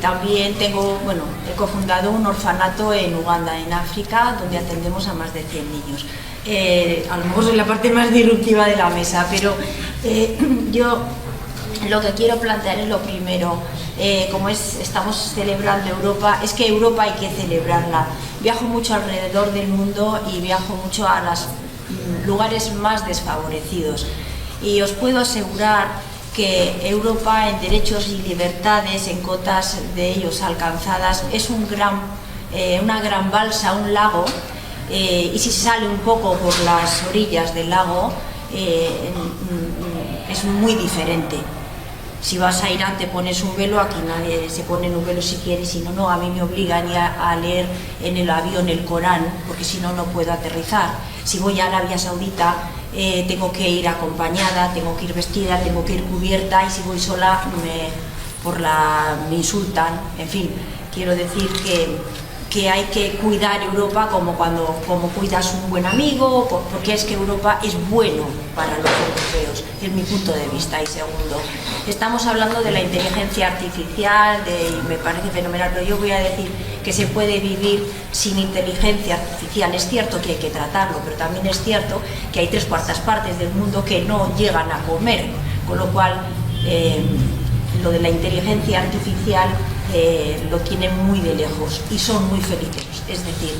también he cofundado un orfanato en Uganda, en África, donde atendemos a más de 100 niños. A lo mejor soy la parte más disruptiva de la mesa, pero yo lo que quiero plantear es lo primero. Estamos celebrando Europa, es que Europa hay que celebrarla. Viajo mucho alrededor del mundo y viajo mucho a los lugares más desfavorecidos. Y os puedo asegurar que Europa en derechos y libertades, en cotas de ellos alcanzadas, es una gran balsa, un lago, y si se sale un poco por las orillas del lago, es muy diferente. Si vas a Irán te pones un velo, aquí nadie se pone un velo si quiere, si no, no, a mí me obligan a leer en el avión el Corán, porque si no, no puedo aterrizar. Si voy a Arabia Saudita, tengo que ir acompañada, tengo que ir vestida, tengo que ir cubierta, y si voy sola me insultan. En fin, quiero decir que hay que cuidar Europa como cuidas un buen amigo, porque es que Europa es bueno para los europeos, es mi punto de vista. Y segundo, estamos hablando de la inteligencia artificial, y me parece fenomenal, pero yo voy a decir que se puede vivir sin inteligencia artificial. Es cierto que hay que tratarlo, pero también es cierto que hay 3/4 partes del mundo que no llegan a comer, con lo cual lo de la inteligencia artificial lo tienen muy de lejos y son muy felices. Es decir,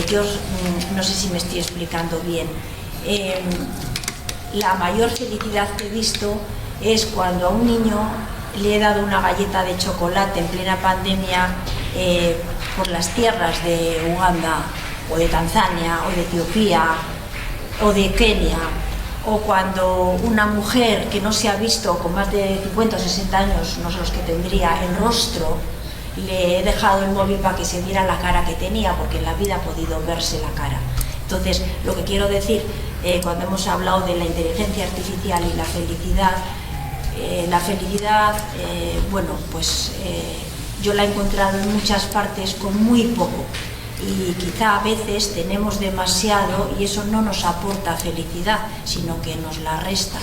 yo no sé si me estoy explicando bien. La mayor felicidad que he visto es cuando a un niño le he dado una galleta de chocolate en plena pandemia por las tierras de Uganda o de Tanzania o de Etiopía o de Kenia, o cuando una mujer que no se ha visto con más de 50 o 60 años, no sé los que tendría, el rostro, le he dejado el móvil para que se viera la cara que tenía, porque en la vida ha podido verse la cara. Entonces, lo que quiero decir, cuando hemos hablado de la inteligencia artificial y la felicidad, yo la he encontrado en muchas partes con muy poco. Y quizá a veces tenemos demasiado y eso no nos aporta felicidad, sino que nos la resta.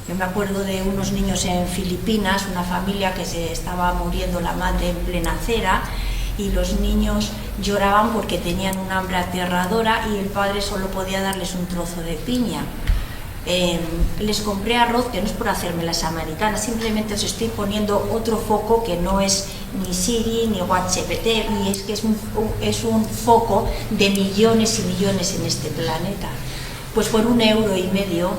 Yo me acuerdo de unos niños en Filipinas, una familia que se estaba muriendo la madre en plena acera, y los niños lloraban porque tenían un hambre aterradora y el padre solo podía darles un trozo de piña. Les compré arroz, que no es por hacerme la samaritana, simplemente os estoy poniendo otro foco que no es ni Siri ni WhatsApp, y es que es un foco de millones y millones en este planeta. Pues por 1,5 €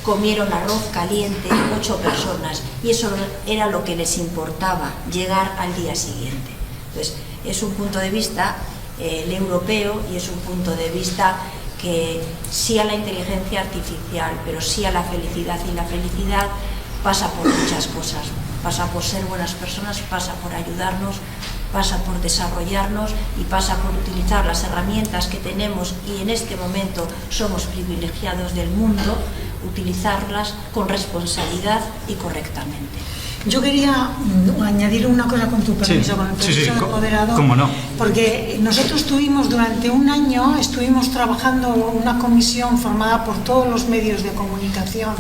comieron arroz caliente 8 personas, y eso era lo que les importaba, llegar al día siguiente. Entonces, es un punto de vista el europeo, y es un punto de vista que sí a la inteligencia artificial, pero sí a la felicidad, y la felicidad pasa por muchas cosas, pasa por ser buenas personas, pasa por ayudarnos, pasa por desarrollarnos y pasa por utilizar las herramientas que tenemos, y en este momento somos privilegiados del mundo, utilizarlas con responsabilidad y correctamente. Yo quería añadir una cosa, con tu permiso, con el permiso del moderador. ¿Cómo no? Porque nosotros tuvimos durante un año, estuvimos trabajando una comisión formada por todos los medios de comunicación,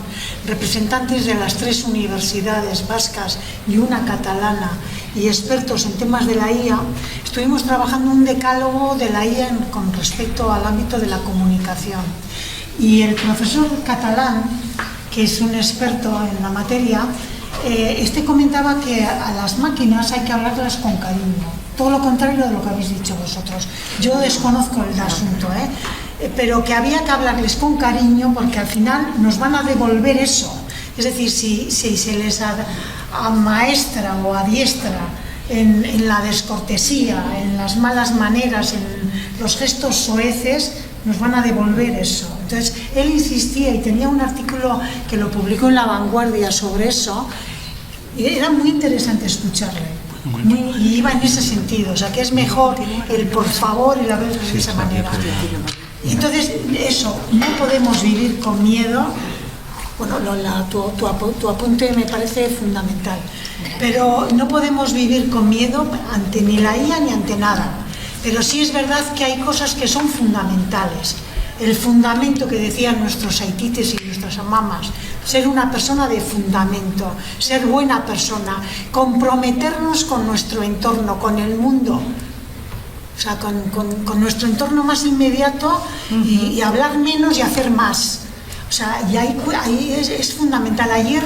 representantes de las 3 universidades vascas y una catalana, y expertos en temas de la IA. Estuvimos trabajando un decálogo de la IA con respecto al ámbito de la comunicación. Y el profesor catalán, que es un experto en la materia, comentaba que a las máquinas hay que hablarlas con cariño, todo lo contrario de lo que habéis dicho vosotros. Yo desconozco el asunto, pero que había que hablarles con cariño, porque al final nos van a devolver eso. Es decir, si se les amaestra o adiestra en la descortesía, en las malas maneras, en los gestos soeces, nos van a devolver eso. Entonces, él insistía, y tenía un artículo que lo publicó en La Vanguardia sobre eso, y era muy interesante escucharle, y iba en ese sentido, o sea, que es mejor el por favor y la verdad de esa manera. Entonces, eso, no podemos vivir con miedo, Bueno, Lola, tu apunte me parece fundamental, pero no podemos vivir con miedo ante ni la IA ni ante nada, pero sí es verdad que hay cosas que son fundamentales. El fundamento que decían nuestros haitites y nuestras mamás, ser una persona de fundamento, ser buena persona, comprometernos con nuestro entorno, con el mundo, o sea, con nuestro entorno más inmediato y hablar menos y hacer más. O sea, y ahí es fundamental. Ayer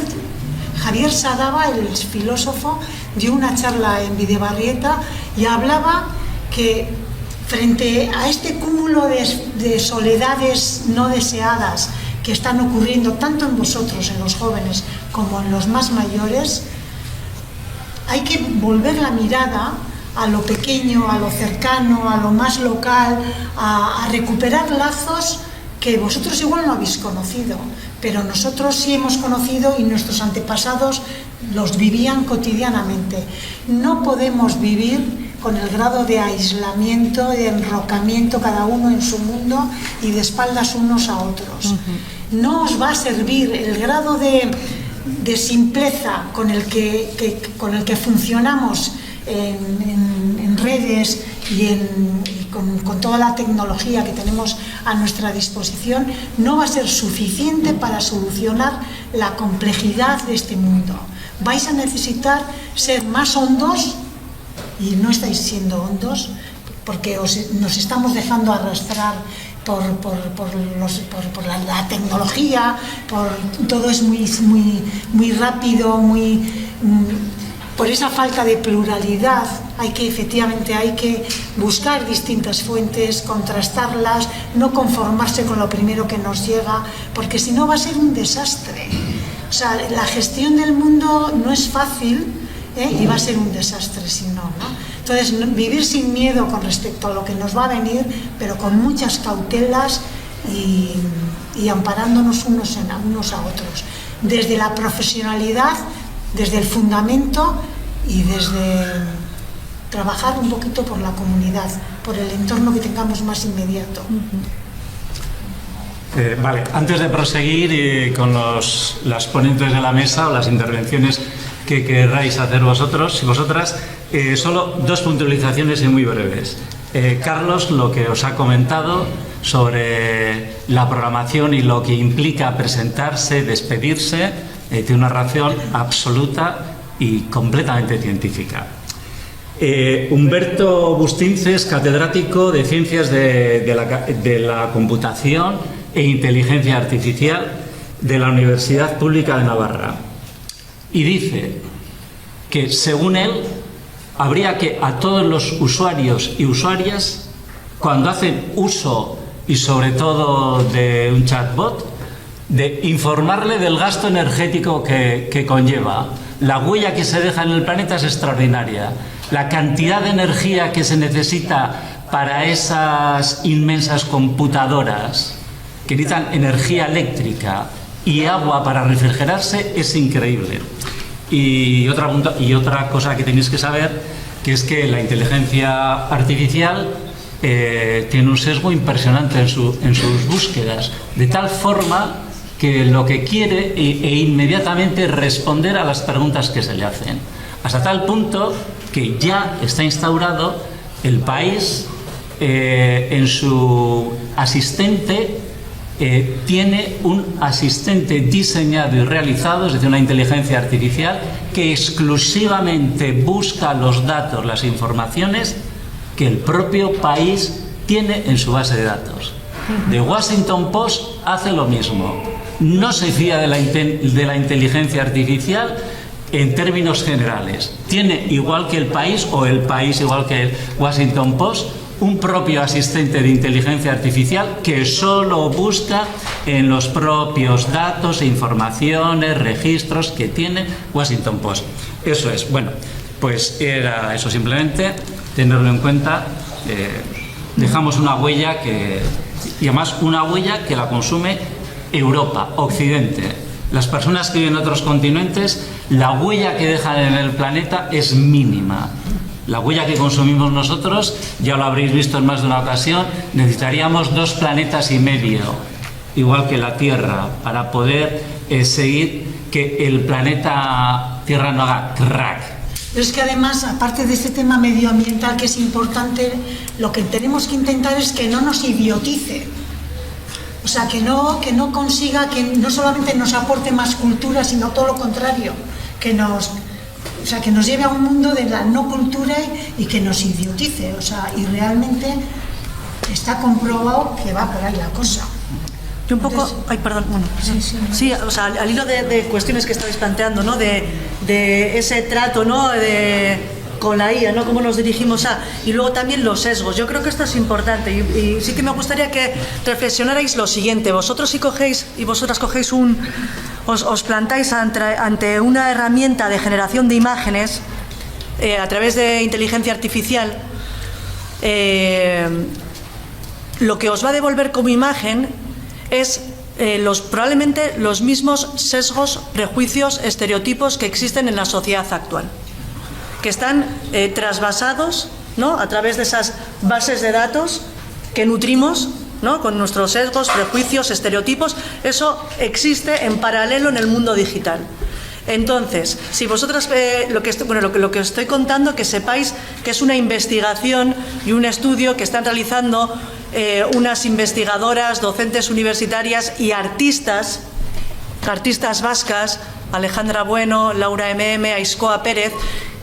Javier Sadava, el filósofo, dio una charla en Videbarrieta y hablaba que frente a este cúmulo de soledades no deseadas que están ocurriendo tanto en vosotros, en los jóvenes, como en los más mayores, hay que volver la mirada a lo pequeño, a lo cercano, a lo más local, a recuperar lazos que vosotros igual no habéis conocido, pero nosotros sí hemos conocido y nuestros antepasados los vivían cotidianamente. No podemos vivir con el grado de aislamiento, de enrocamiento cada uno en su mundo y de espaldas unos a otros. No os va a servir el grado de simpleza con el que funcionamos en redes y con toda la tecnología que tenemos a nuestra disposición, no va a ser suficiente para solucionar la complejidad de este mundo. Vais a necesitar ser más hondos, y no estáis siendo hondos, porque nos estamos dejando arrastrar por la tecnología, todo es muy rápido, por esa falta de pluralidad. Efectivamente hay que buscar distintas fuentes, contrastarlas, no conformarse con lo primero que nos llega, porque si no va a ser un desastre. O sea, la gestión del mundo no es fácil, y va a ser un desastre si no, ¿no? Entonces, vivir sin miedo con respecto a lo que nos va a venir, pero con muchas cautelas y amparándonos unos a otros, desde la profesionalidad, desde el fundamento y desde trabajar un poquito por la comunidad, por el entorno que tengamos más inmediato. Vale, antes de proseguir con las ponentes de la mesa o las intervenciones que queráis hacer vosotros y vosotras, solo dos puntualizaciones y muy breves. Carlos, lo que os ha comentado sobre la programación y lo que implica presentarse, despedirse, tiene una razón absoluta y completamente científica. Humberto Bustince es catedrático de Ciencias de la Computación e Inteligencia Artificial de la Universidad Pública de Navarra. Y dice que, según él, habría que a todos los usuarios y usuarias, cuando hacen uso y sobre todo de un chatbot, de informarle del gasto energético que conlleva. La huella que se deja en el planeta es extraordinaria. La cantidad de energía que se necesita para esas inmensas computadoras que necesitan energía eléctrica y agua para refrigerarse es increíble. Y otra cosa que tenéis que saber, que es que la inteligencia artificial tiene un sesgo impresionante en sus búsquedas, de tal forma que lo que quiere e inmediatamente responder a las preguntas que se le hacen, hasta tal punto que ya está instaurado el país en su asistente. Tiene un asistente diseñado y realizado, es decir, una inteligencia artificial que exclusivamente busca los datos, las informaciones que el propio país tiene en su base de datos. The Washington Post hace lo mismo. No se fía de la inteligencia artificial en términos generales. Tiene, igual que el país, o el país igual que el Washington Post, un propio asistente de inteligencia artificial que solo busca en los propios datos e informaciones, registros que tiene Washington Post. Eso es. Bueno, pues era eso simplemente, tenerlo en cuenta. Dejamos una huella y además una huella que la consume Europa, Occidente. Las personas que viven en otros continentes, la huella que dejan en el planeta es mínima. La huella que consumimos nosotros, ya lo habréis visto en más de una ocasión, necesitaríamos 2,5 planetas igual que la Tierra, para poder seguir que el planeta Tierra no haga crack. Pero es que además, aparte de este tema medioambiental que es importante, lo que tenemos que intentar es que no nos idiotice. O sea, que no consiga, que no solamente nos aporte más cultura, sino todo lo contrario, que nos lleve a un mundo de la no cultura y que nos idiotice. O sea, y realmente está comprobado que va por ahí la cosa. Yo un poco, sí, o sea, al hilo de cuestiones que estáis planteando, ¿no? De ese trato, ¿no? Con la IA, ¿no? Cómo nos dirigimos a... Y luego también los sesgos. Yo creo que esto es importante y sí que me gustaría que reflexionarais lo siguiente. Vosotros si cogéis y vosotras cogéis os plantáis ante una herramienta de generación de imágenes a través de inteligencia artificial, lo que os va a devolver como imagen es probablemente los mismos sesgos, prejuicios, estereotipos que existen en la sociedad actual, que están trasvasados, ¿no? A través de esas bases de datos que nutrimos, ¿no? Con nuestros sesgos, prejuicios, estereotipos. Eso existe en paralelo en el mundo digital. Entonces, si vosotras, lo que os estoy contando, que sepáis que es una investigación y un estudio que están realizando unas investigadoras, docentes universitarias y artistas vascas, Alejandra Bueno, Laura Aizkoa Pérez,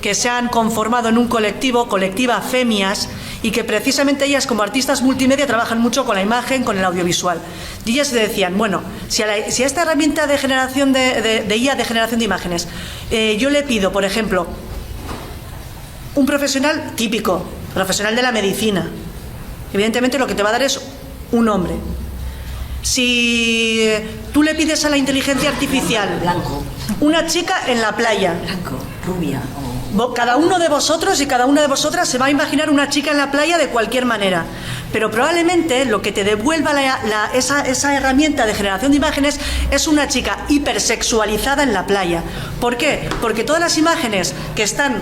que se han conformado en un colectiva Femias, y que precisamente ellas como artistas multimedia trabajan mucho con la imagen, con el audiovisual. Y ellas decían, bueno, si a esta herramienta de generación de IA, de generación de imágenes, yo le pido, por ejemplo, un profesional típico, profesional de la medicina, evidentemente lo que te va a dar es un hombre. Si tú le pides a la inteligencia artificial blanco, una chica en la playa, blanco, rubia, cada uno de vosotros y cada una de vosotras se va a imaginar una chica en la playa de cualquier manera, pero probablemente lo que te devuelva esa herramienta de generación de imágenes es una chica hipersexualizada en la playa. ¿Por qué? Porque todas las imágenes que están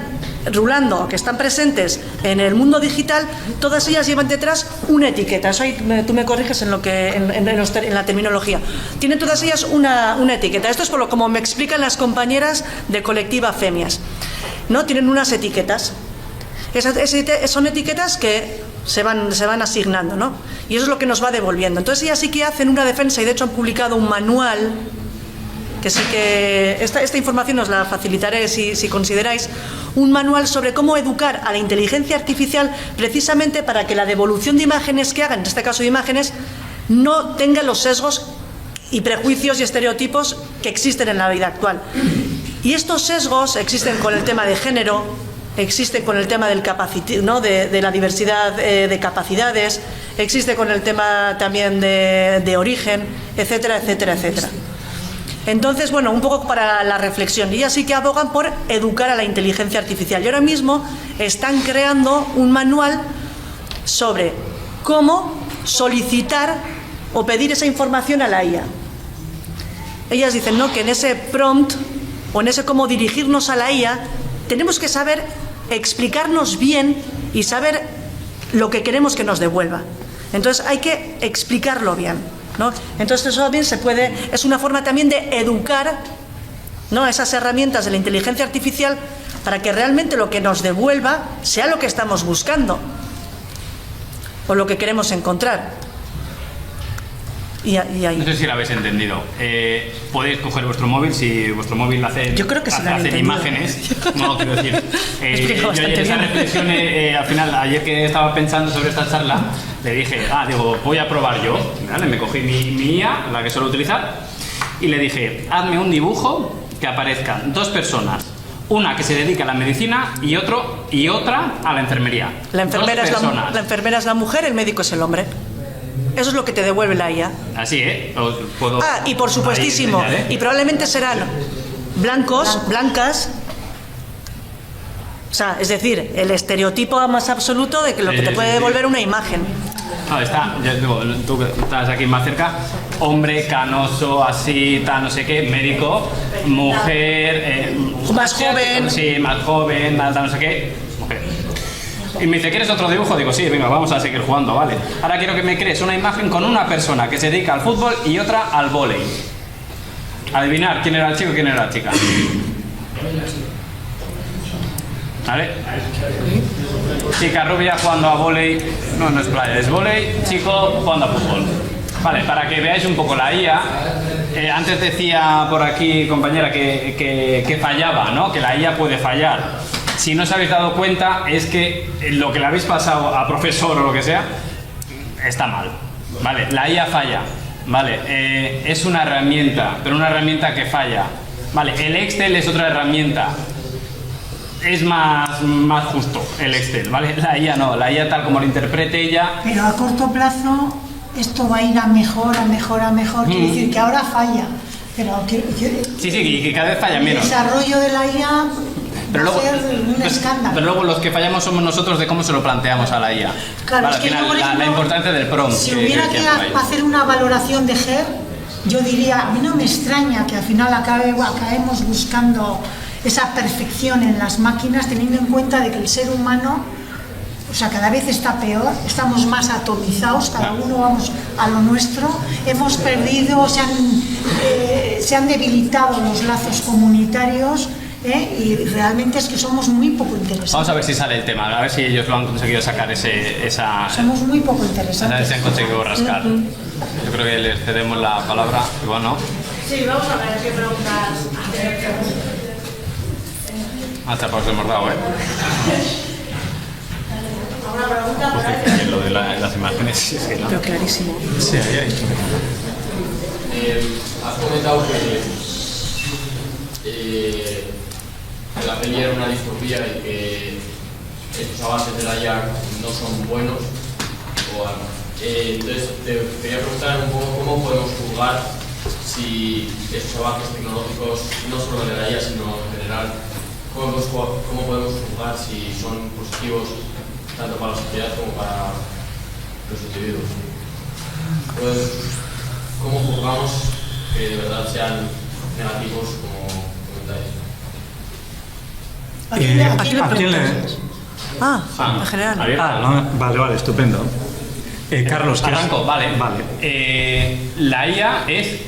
rulando, que están presentes en el mundo digital, todas ellas llevan detrás una etiqueta. Eso ahí tú me corriges en la terminología. Tienen todas ellas una etiqueta. Esto es por lo como me explican las compañeras de colectiva Femias, ¿no? Tienen unas etiquetas. Son etiquetas que se van asignando, ¿no? Y eso es lo que nos va devolviendo. Entonces ellas sí que hacen una defensa y de hecho han publicado un manual que sí que esta información os la facilitaré si consideráis, un manual sobre cómo educar a la inteligencia artificial precisamente para que la devolución de imágenes que hagan, en este caso de imágenes, no tenga los sesgos y prejuicios y estereotipos que existen en la vida actual. Y estos sesgos existen con el tema de género, existen con el tema ¿no? de la diversidad de capacidades, existe con el tema también de origen, etcétera, etcétera, etcétera. Entonces, bueno, un poco para la reflexión. Y ellas sí que abogan por educar a la inteligencia artificial. Y ahora mismo están creando un manual sobre cómo solicitar o pedir esa información a la IA. Ellas dicen, ¿no?, que en ese prompt o en ese cómo dirigirnos a la IA tenemos que saber explicarnos bien y saber lo que queremos que nos devuelva. Entonces hay que explicarlo bien, ¿no? Entonces eso también es una forma también de educar, ¿no?, esas herramientas de la inteligencia artificial para que realmente lo que nos devuelva sea lo que estamos buscando o lo que queremos encontrar. Y ahí. No sé si lo habéis entendido. Podéis coger vuestro móvil, si vuestro móvil hace, yo creo que hace imágenes. No, quiero decir. Yo ayer esa reflexión, al final, ayer que estaba pensando sobre esta charla, le dije, voy a probar yo. ¿Vale? Me cogí mi IA, la que suelo utilizar, y le dije, hazme un dibujo que aparezcan dos personas. Una que se dedica a la medicina y otra a la enfermería. La enfermera es la mujer, el médico es el hombre. Eso es lo que te devuelve la IA. Así, puedo... y por supuestísimo, y probablemente serán blancas. O sea, es decir, el estereotipo más absoluto de que lo que te puede devolver una imagen. Tú que estás aquí más cerca, hombre, canoso, así, tal, no sé qué, médico, mujer... más joven. Sí, más joven, tal, no sé qué, mujer. Y me dice, ¿quieres otro dibujo? Digo, sí, venga, vamos a seguir jugando, vale. Ahora quiero que me crees una imagen con una persona que se dedica al fútbol y otra al vóley. Adivinar quién era el chico y quién era la chica. ¿Vale? Chica rubia jugando a vóley. No, no es playa, es vóley. Chico jugando a fútbol. Vale, para que veáis un poco la IA. Antes decía por aquí, compañera, que fallaba, ¿no? Que la IA puede fallar. Si no os habéis dado cuenta, es que lo que le habéis pasado a profesor o lo que sea, está mal. Vale, la IA falla. Vale, es una herramienta, pero una herramienta que falla. Vale, el Excel es otra herramienta. Es más justo el Excel, ¿vale? La IA no, la IA tal como lo interprete ella. Pero a corto plazo esto va a ir a mejor, a mejor, a mejor. Quiere decir que ahora falla, pero sí, y que cada vez falla menos. El desarrollo de la IA pero luego, va a ser un escándalo. Pero luego los que fallamos somos nosotros de cómo se lo planteamos a la IA. Claro, vale, es que al final, la importancia del prompt. Si hubiera que hacer una valoración de GER, yo diría, a mí no me extraña que al final acabemos buscando esa perfección en las máquinas, teniendo en cuenta de que el ser humano, o sea, cada vez está peor, estamos más atomizados, cada uno vamos a lo nuestro, hemos perdido, se han debilitado los lazos comunitarios, y realmente es que somos muy poco interesantes. Vamos a ver si sale el tema, a ver si ellos lo han conseguido sacar esa... Somos muy poco interesantes. A ver si han conseguido rascar. Yo creo que les cedemos la palabra, igual no. Sí, vamos a ver qué preguntas. Hasta pues hemos dado, ¿Alguna pregunta? Pues lo de las imágenes es que no. Pero clarísimo. Sí, ahí. Has comentado que la peli era una distopía y que estos avances de la IA no son buenos o algo. Entonces te quería preguntar un poco cómo podemos juzgar si estos avances tecnológicos, no solo de la IA sino en general, cómo podemos juzgar si son positivos tanto para la sociedad como para los individuos. Pues, ¿cómo juzgamos que de verdad sean negativos como comentáis? ¿A quién le...? En general. Vale, estupendo. Carlos, ¿qué arranco? Vale. La IA es...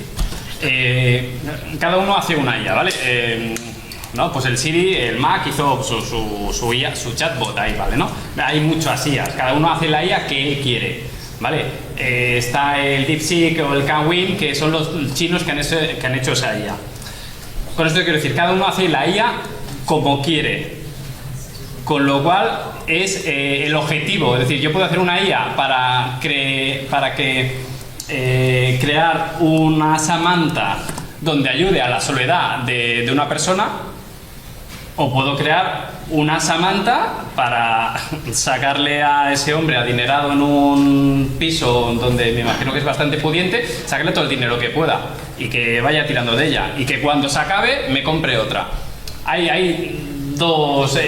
cada uno hace una IA, ¿vale? ¿No? Pues el Siri, el Mac hizo su IA, su chatbot ahí, ¿vale? ¿No? Hay muchas IAs, cada uno hace la IA que quiere, ¿vale? Está el DeepSeek o el Kawin, que son los chinos que han hecho esa IA. Con esto quiero decir, cada uno hace la IA como quiere, con lo cual es el objetivo, es decir, yo puedo hacer una IA para crear una Samantha donde ayude a la soledad de una persona, o puedo crear una Samantha para sacarle a ese hombre adinerado en un piso donde me imagino que es bastante pudiente, sacarle todo el dinero que pueda y que vaya tirando de ella y que cuando se acabe me compre otra. Hay dos,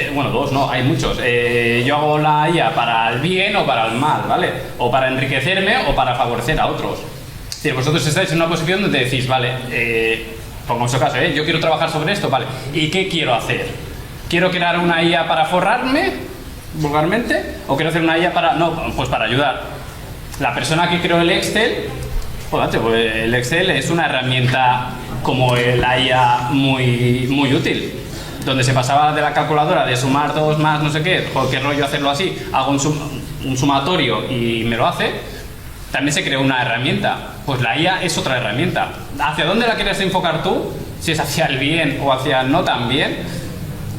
no, hay muchos. Yo hago la IA para el bien o para el mal, ¿vale? O para enriquecerme o para favorecer a otros. Es decir, vosotros estáis en una posición donde decís, vale, pongamos el caso, yo quiero trabajar sobre esto, vale, ¿y qué quiero hacer? ¿Quiero crear una IA para forrarme, vulgarmente? ¿O quiero hacer una IA para ayudar? La persona que creó el Excel, pues el Excel es una herramienta como la IA muy útil, donde se pasaba de la calculadora de sumar 2 más no sé qué rollo hacerlo así, hago un sumatorio y me lo hace. También se creó una herramienta, pues la IA es otra herramienta. ¿Hacia dónde la quieres enfocar tú? Si es hacia el bien o hacia el no tan bien,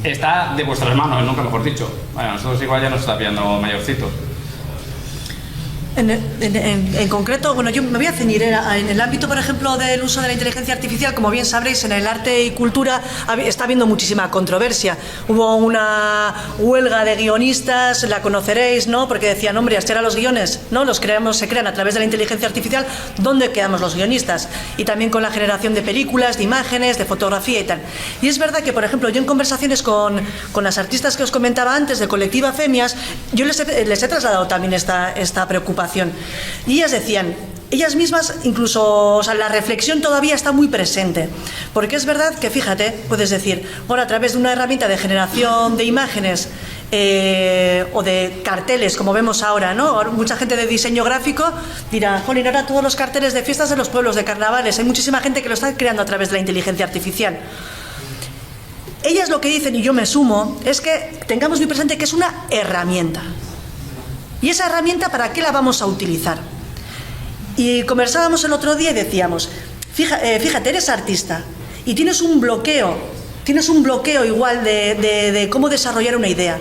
está de vuestras manos, nunca mejor dicho. Bueno, nosotros igual ya nos está pillando mayorcitos. En concreto, bueno, yo me voy a ceñir en el ámbito, por ejemplo, del uso de la inteligencia artificial. Como bien sabréis, en el arte y cultura está habiendo muchísima controversia. Hubo una huelga de guionistas, la conoceréis, ¿no? Porque decían, hombre, hasta ahora los guiones, ¿no? Se crean a través de la inteligencia artificial. ¿Dónde quedamos los guionistas? Y también con la generación de películas, de imágenes, de fotografía y tal. Y es verdad que, por ejemplo, yo en conversaciones con las artistas que os comentaba antes, de Colectiva Femias, yo les he trasladado también esta preocupación. Y ellas decían, ellas mismas, incluso, o sea, la reflexión todavía está muy presente, porque es verdad que, fíjate, puedes decir, bueno, a través de una herramienta de generación de imágenes o de carteles, como vemos ahora, ¿no? Ahora mucha gente de diseño gráfico dirá, jolín, ahora todos los carteles de fiestas de los pueblos, de carnavales, hay muchísima gente que lo está creando a través de la inteligencia artificial. Ellas lo que dicen, y yo me sumo, es que tengamos muy presente que es una herramienta. ¿Y esa herramienta para qué la vamos a utilizar? Y conversábamos el otro día y decíamos, fíjate, eres artista y tienes un bloqueo igual de cómo desarrollar una idea.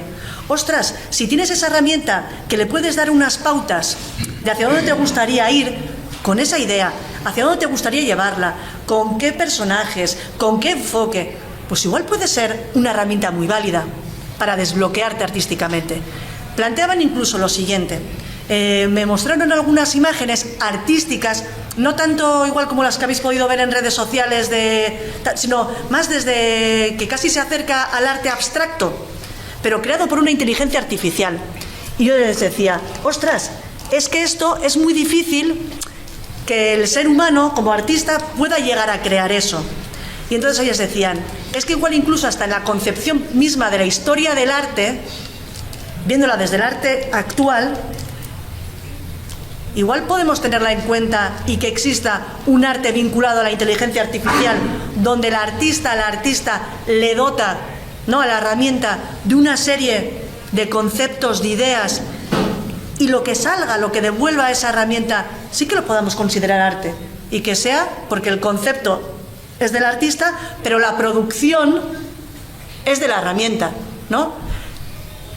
Ostras, si tienes esa herramienta que le puedes dar unas pautas de hacia dónde te gustaría ir con esa idea, hacia dónde te gustaría llevarla, con qué personajes, con qué enfoque, pues igual puede ser una herramienta muy válida para desbloquearte artísticamente. Planteaban incluso lo siguiente, me mostraron algunas imágenes artísticas, no tanto igual como las que habéis podido ver en redes sociales, sino más desde que casi se acerca al arte abstracto, pero creado por una inteligencia artificial. Y yo les decía, ostras, es que esto es muy difícil que el ser humano como artista pueda llegar a crear eso. Y entonces ellas decían, es que igual incluso hasta en la concepción misma de la historia del arte, viéndola desde el arte actual, igual podemos tenerla en cuenta y que exista un arte vinculado a la inteligencia artificial, donde el artista le dota, ¿no?, a la herramienta de una serie de conceptos, de ideas, y lo que salga, lo que devuelva a esa herramienta, sí que lo podamos considerar arte. Y que sea, porque el concepto es del artista, pero la producción es de la herramienta, ¿no?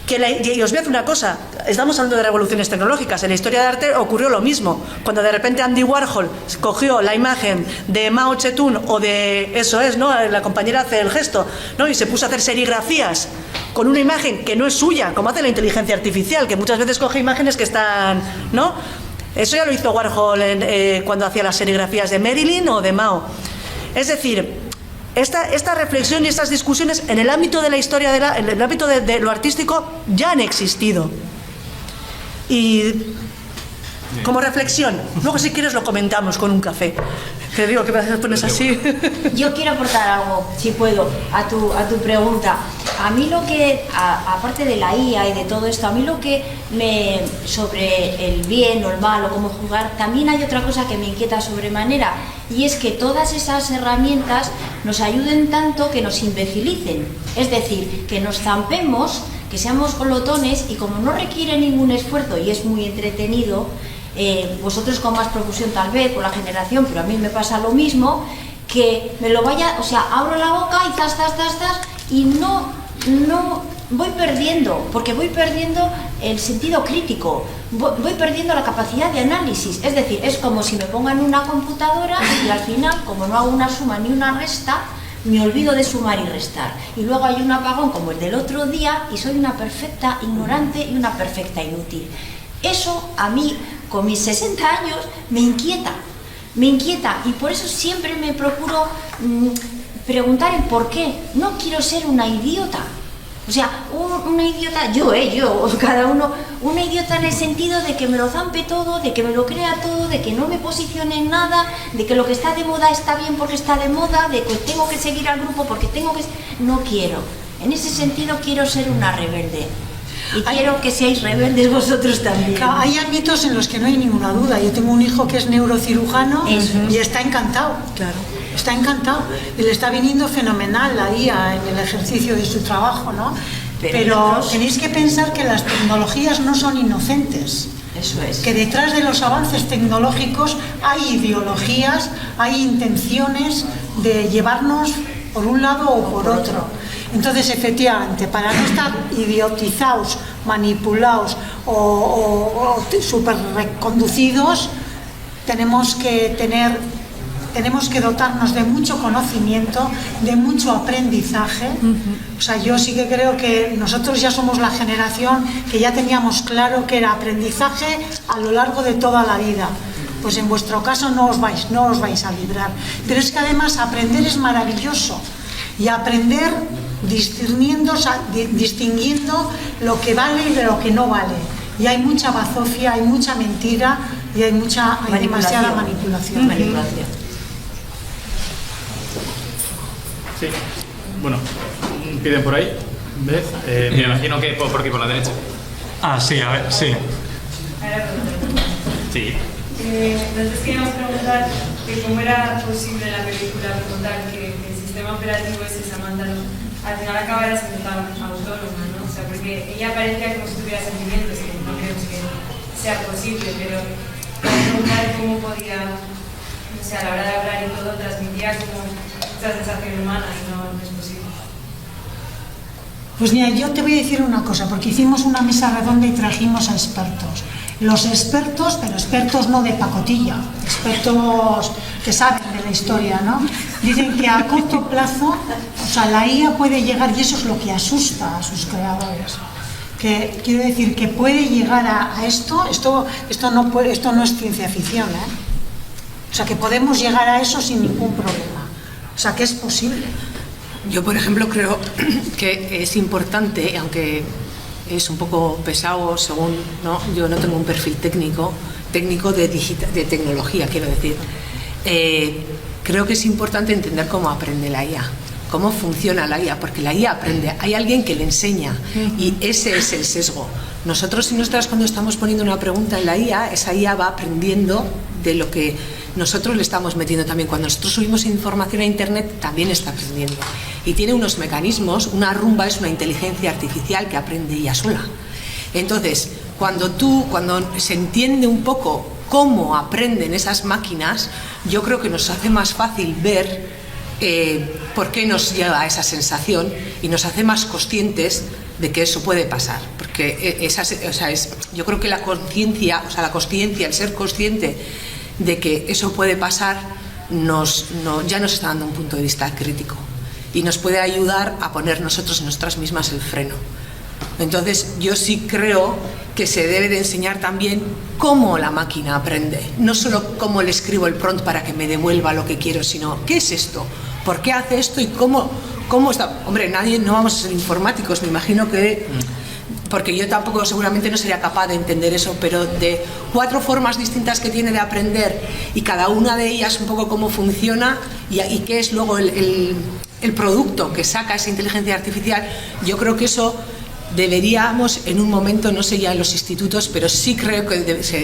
Y os voy a decir una cosa, estamos hablando de revoluciones tecnológicas, en la historia del arte ocurrió lo mismo, cuando de repente Andy Warhol cogió la imagen de Mao Zedong o de, eso es, ¿no?, la compañera hace el gesto, ¿no?, y se puso a hacer serigrafías con una imagen que no es suya, como hace la inteligencia artificial, que muchas veces coge imágenes que están, ¿no? Eso ya lo hizo Warhol cuando hacía las serigrafías de Marilyn o de Mao. Es decir, esta reflexión y estas discusiones en el ámbito de la historia, en el ámbito de lo artístico, ya han existido. Y como reflexión, luego si quieres lo comentamos con un café. Te digo que me pones así. Yo quiero aportar algo, si puedo, a tu pregunta. A mí lo que, aparte de la IA y de todo esto, a mí lo que sobre el bien o el mal o cómo jugar, también hay otra cosa que me inquieta sobremanera, y es que todas esas herramientas nos ayuden tanto que nos imbecilicen. Es decir, que nos zampemos, que seamos glotones, y como no requiere ningún esfuerzo y es muy entretenido, vosotros con más profusión tal vez por la generación, pero a mí me pasa lo mismo, que me lo vaya, o sea, abro la boca y tas, y no voy perdiendo, porque voy perdiendo el sentido crítico, voy perdiendo la capacidad de análisis. Es decir, es como si me pongan una computadora y al final, como no hago una suma ni una resta, me olvido de sumar y restar, y luego hay un apagón como el del otro día y soy una perfecta ignorante y una perfecta inútil. Eso a mí, con mis 60 años, me inquieta, y por eso siempre me procuro preguntar el por qué. No quiero ser una idiota. O sea, una idiota, yo, cada uno, una idiota en el sentido de que me lo zampe todo, de que me lo crea todo, de que no me posicione en nada, de que lo que está de moda está bien porque está de moda, de que tengo que seguir al grupo porque tengo que... No quiero. En ese sentido quiero ser una rebelde. Y quiero que seáis rebeldes vosotros también. Claro, hay ámbitos en los que no hay ninguna duda. Yo tengo un hijo que es neurocirujano y está encantado. Claro. Está encantado y le está viniendo fenomenal la IA en el ejercicio de su trabajo, ¿no? Pero tenéis que pensar que las tecnologías no son inocentes. Eso es. Que detrás de los avances tecnológicos hay ideologías, hay intenciones de llevarnos por un lado o por otro. Entonces, efectivamente, para no estar idiotizados, manipulados o súper reconducidos, tenemos que dotarnos de mucho conocimiento, de mucho aprendizaje. O sea, yo sí que creo que nosotros ya somos la generación que ya teníamos claro que era aprendizaje a lo largo de toda la vida. Pues en vuestro caso no os vais a librar. Pero es que además aprender es maravilloso, y aprender distinguiendo lo que vale y de lo que no vale. Y hay mucha bazofia, hay mucha mentira y hay demasiada manipulación. Sí, bueno, piden por ahí. ¿Ves? Me imagino que por aquí, por la derecha. Ah, sí, a ver, sí. Sí. Entonces queríamos preguntar que cómo era posible en la película como tal que el sistema operativo ese Samantha al final acabara siendo tan autónoma, ¿no? O sea, porque ella parecía como si tuviera sentimientos, que no creemos que sea posible, pero para preguntar cómo podía, o sea, a la hora de hablar y todo, transmitía como esa sensación humana y no es posible. Pues mira, yo te voy a decir una cosa, porque hicimos una mesa redonda y trajimos a expertos. Los expertos, pero expertos no de pacotilla, expertos que saben de la historia, ¿no? Dicen que a corto plazo, o sea, la IA puede llegar, y eso es lo que asusta a sus creadores. Que quiero decir que puede llegar a esto no es ciencia ficción, ¿eh? O sea, que podemos llegar a eso sin ningún problema. O sea, que es posible. Yo, por ejemplo, creo que es importante, aunque es un poco pesado según, ¿no? Yo no tengo un perfil técnico de tecnología, quiero decir. Creo que es importante entender cómo aprende la IA, cómo funciona la IA, porque la IA aprende, hay alguien que le enseña y ese es el sesgo. Nosotros y nosotras cuando estamos poniendo una pregunta en la IA, esa IA va aprendiendo de lo que nosotros le estamos metiendo también. Cuando nosotros subimos información a Internet, también está aprendiendo. Y tiene unos mecanismos, una rumba es una inteligencia artificial que aprende ella sola. Entonces, cuando se entiende un poco cómo aprenden esas máquinas, yo creo que nos hace más fácil ver por qué nos lleva a esa sensación y nos hace más conscientes de que eso puede pasar. Porque yo creo que la conciencia, el ser consciente de que eso puede pasar, ya nos está dando un punto de vista crítico y nos puede ayudar a poner nosotros en nosotras mismas el freno. Entonces yo sí creo que se debe de enseñar también cómo la máquina aprende, no solo cómo le escribo el prompt para que me devuelva lo que quiero, sino qué es esto, por qué hace esto y cómo está. Hombre, no vamos a ser informáticos, me imagino que, porque yo tampoco seguramente no sería capaz de entender eso, pero de 4 formas distintas que tiene de aprender y cada una de ellas un poco cómo funciona y qué es luego el producto que saca esa inteligencia artificial, yo creo que eso deberíamos en un momento, no sé ya en los institutos, pero sí creo que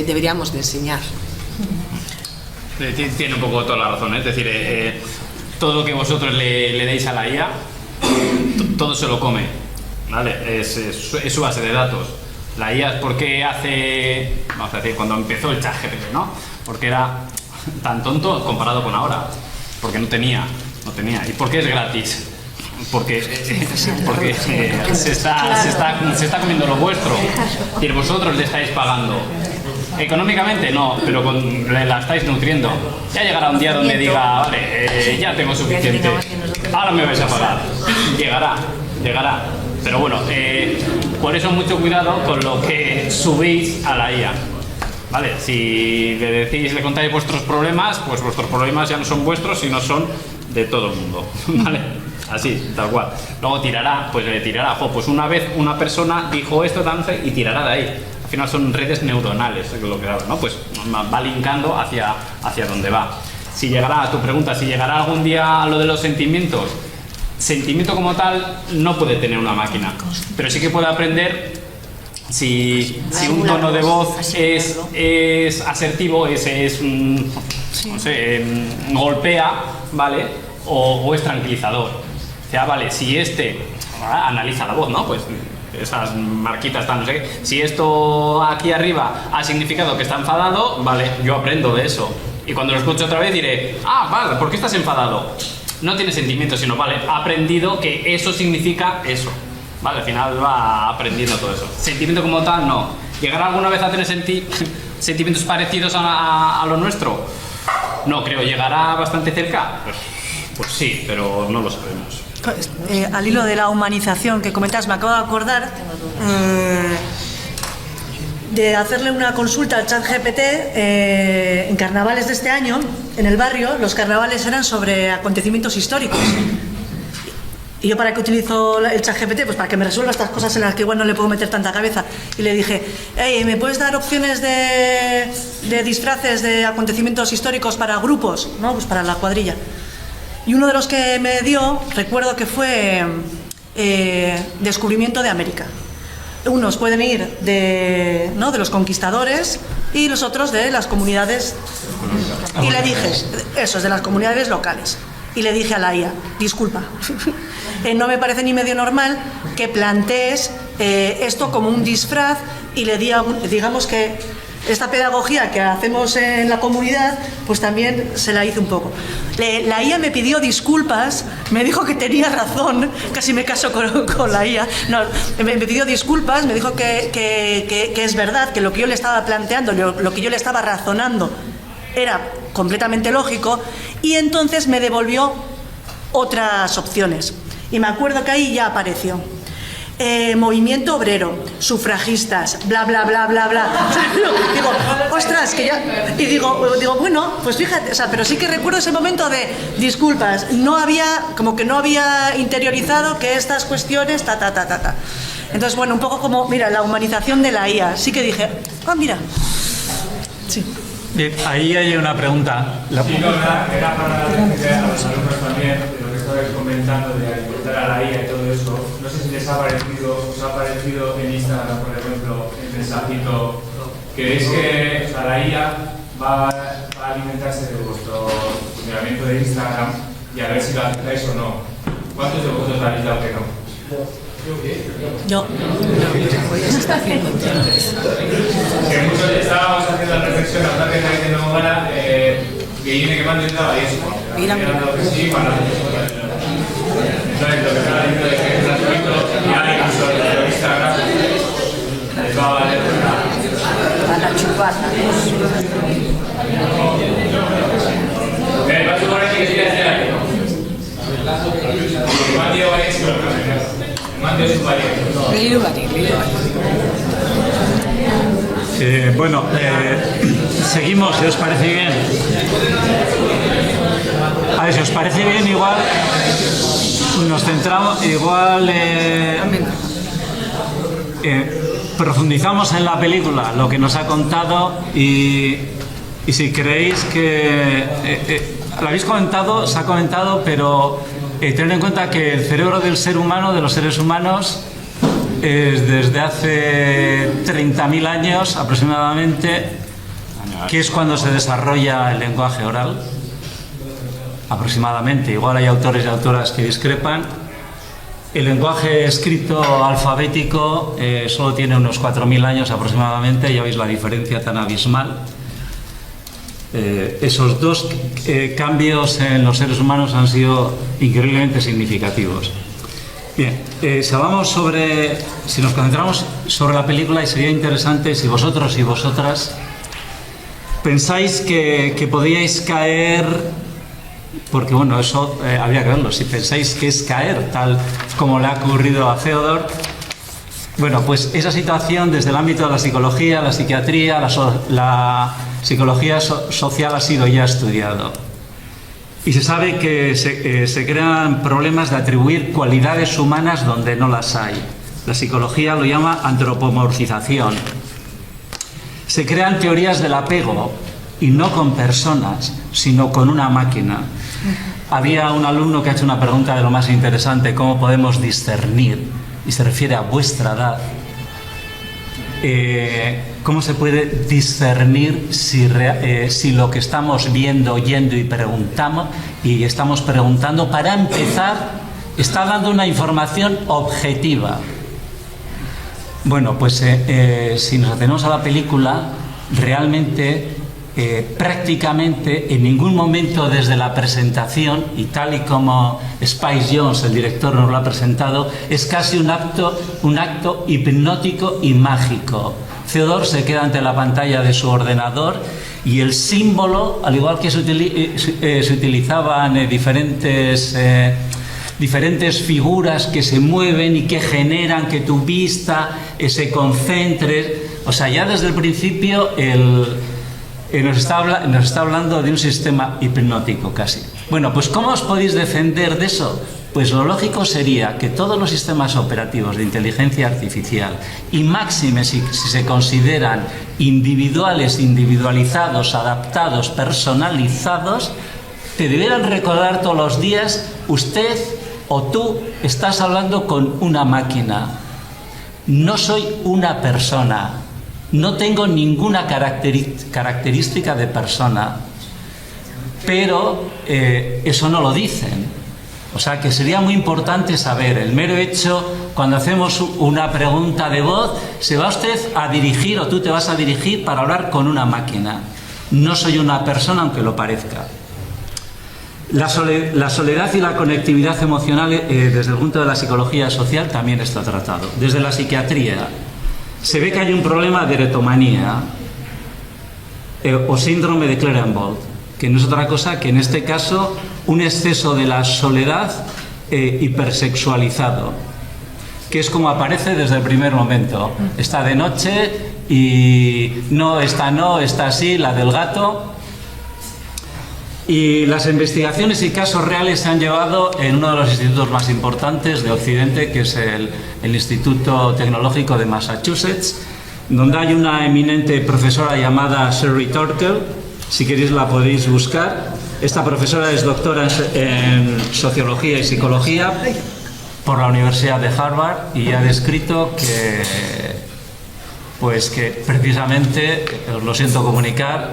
deberíamos de enseñar. Tiene un poco toda la razón, ¿eh? Es decir, todo lo que vosotros le deis a la IA, todo se lo come, ¿vale? Es su base de datos. La IA es porque vamos a decir, cuando empezó el ChatGPT, ¿no? Porque era tan tonto comparado con ahora, porque no tenía. ¿Y por qué es gratis? Porque se está comiendo lo vuestro. Es decir, vosotros le estáis pagando. Económicamente no, pero la estáis nutriendo. Ya llegará un día donde diga, vale, ya tengo suficiente, ahora me vais a pagar. Llegará. Pero bueno, por eso mucho cuidado con lo que subís a la IA. ¿Vale? Si le contáis vuestros problemas, pues vuestros problemas ya no son vuestros, sino son de todo el mundo. ¿Vale? Así, tal cual. Luego tirará, pues una vez una persona dijo esto, y tirará de ahí. Al final son redes neuronales, es lo que hablo, ¿no? Pues va linkando hacia donde va. Si llegará a tu pregunta, si llegará algún día a lo de los sentimientos, sentimiento como tal no puede tener una máquina, pero sí que puede aprender si un tono de voz es asertivo, no sé, golpea, ¿vale? O es tranquilizador. O sea, vale, si analiza la voz, ¿no? Pues esas marquitas están, no sé qué. Si esto aquí arriba ha significado que está enfadado, vale, yo aprendo de eso. Y cuando lo escucho otra vez diré, vale, ¿por qué estás enfadado? No tiene sentimientos, sino, vale, ha aprendido que eso significa eso. Vale, al final va aprendiendo todo eso. Sentimiento como tal, no. ¿Llegará alguna vez a tener sentimientos parecidos a lo nuestro? No, creo. ¿Llegará bastante cerca? Pues sí, pero no lo sabemos. Al hilo de la humanización que comentas, me acabo de acordar de hacerle una consulta al ChatGPT en carnavales de este año, en el barrio. Los carnavales eran sobre acontecimientos históricos. Y yo, ¿para qué utilizo el ChatGPT? Pues para que me resuelva estas cosas en las que igual no le puedo meter tanta cabeza. Y le dije, ¿me puedes dar opciones de disfraces de acontecimientos históricos para grupos? ¿No? Pues para la cuadrilla. Y uno de los que me dio, recuerdo que fue descubrimiento de América. Unos pueden ir de los conquistadores y los otros de las comunidades. Y le dije, eso es de las comunidades locales. Y le dije a la IA, disculpa, no me parece ni medio normal que plantees esto como un disfraz y le digamos que esta pedagogía que hacemos en la comunidad, pues también se la hice un poco. La IA me pidió disculpas, me dijo que tenía razón, casi me caso con la IA. No, me pidió disculpas, me dijo que es verdad, que lo que yo le estaba planteando, lo que yo le estaba razonando era completamente lógico, y entonces me devolvió otras opciones. Y me acuerdo que ahí ya apareció. Movimiento obrero, sufragistas, bla, bla, bla, bla, bla. Digo, ostras, que ya... Y digo, bueno, pues fíjate, o sea, pero sí que recuerdo ese momento de disculpas. Como que no había interiorizado que estas cuestiones, Entonces, bueno, un poco como, mira, la humanización de la IA. Sí que dije, mira. Sí. Bien, ahí hay una pregunta. Sí, no, era para decir a los alumnos también de lo que estabais comentando de alimentar a la IA y todo eso. No sé si les ha parecido en Instagram, por ejemplo, el mensajito que es que la IA va a alimentarse de vuestro funcionamiento de Instagram y a ver si lo aceptáis o no. ¿Cuántos de vosotros habéis dado que no? Yo. Que muchos estábamos haciendo la reflexión, la verdad que está diciendo Mogara, que viene que me han intentado y eso. Mira, que sí, para entonces, lo que estaba diciendo es que es gratuito, ya incluso en Instagram les va a valer para chupar. Va a suponer que sí hace año. Igual Diego va a decir mande su bueno, seguimos, si os parece bien. A ver, si os parece bien, igual nos centramos, profundizamos en la película, lo que nos ha contado, y si creéis que lo habéis comentado, se ha comentado, pero tened en cuenta que el cerebro del ser humano, de los seres humanos, es desde hace 30.000 años aproximadamente, que es cuando se desarrolla el lenguaje oral, aproximadamente. Igual hay autores y autoras que discrepan. El lenguaje escrito alfabético solo tiene unos 4.000 años aproximadamente. Ya veis la diferencia tan abismal. Esos dos cambios en los seres humanos han sido increíblemente significativos. Bien, si nos concentramos sobre la película, y sería interesante si vosotros y vosotras pensáis que podíais caer, porque bueno, eso habría que verlo, si pensáis que es caer, tal como le ha ocurrido a Theodore. Bueno, pues esa situación desde el ámbito de la psicología, la psiquiatría, la psicología social ha sido ya estudiado. Y se sabe que se crean problemas de atribuir cualidades humanas donde no las hay. La psicología lo llama antropomorfización. Se crean teorías del apego, y no con personas, sino con una máquina. Había un alumno que ha hecho una pregunta de lo más interesante: ¿cómo podemos discernir? Y se refiere a vuestra edad. ¿Cómo se puede discernir si lo que estamos viendo, oyendo y estamos preguntando, para empezar, está dando una información objetiva? Bueno, pues si nos atenemos a la película, realmente, prácticamente en ningún momento desde la presentación, y tal y como Spike Jonze, el director, nos lo ha presentado, es casi un acto hipnótico y mágico. Theodore se queda ante la pantalla de su ordenador y el símbolo, al igual que se utilizaban diferentes figuras que se mueven y que generan que tu vista se concentre, o sea, ya desde el principio nos está hablando de un sistema hipnótico casi. Bueno, pues ¿cómo os podéis defender de eso? Pues lo lógico sería que todos los sistemas operativos de inteligencia artificial, y máxime si se consideran individuales, individualizados, adaptados, personalizados, te debieran recordar todos los días: usted o tú estás hablando con una máquina. No soy una persona, no tengo ninguna característica de persona, pero eso no lo dicen. O sea que sería muy importante saber, el mero hecho, cuando hacemos una pregunta de voz, se va usted a dirigir o tú te vas a dirigir para hablar con una máquina. No soy una persona, aunque lo parezca. La soledad y la conectividad emocional desde el punto de la psicología social también está tratado. Desde la psiquiatría se ve que hay un problema de erotomanía o síndrome de Clerenbold, que no es otra cosa que en este caso un exceso de la soledad hipersexualizado, que es como aparece desde el primer momento. Está de noche y no, está así, la del gato. Y las investigaciones y casos reales se han llevado en uno de los institutos más importantes de Occidente, que es el Instituto Tecnológico de Massachusetts, donde hay una eminente profesora llamada Sherry Turkle. Si queréis la podéis buscar. Esta profesora es doctora en Sociología y Psicología por la Universidad de Harvard y ha descrito que precisamente, os lo siento comunicar,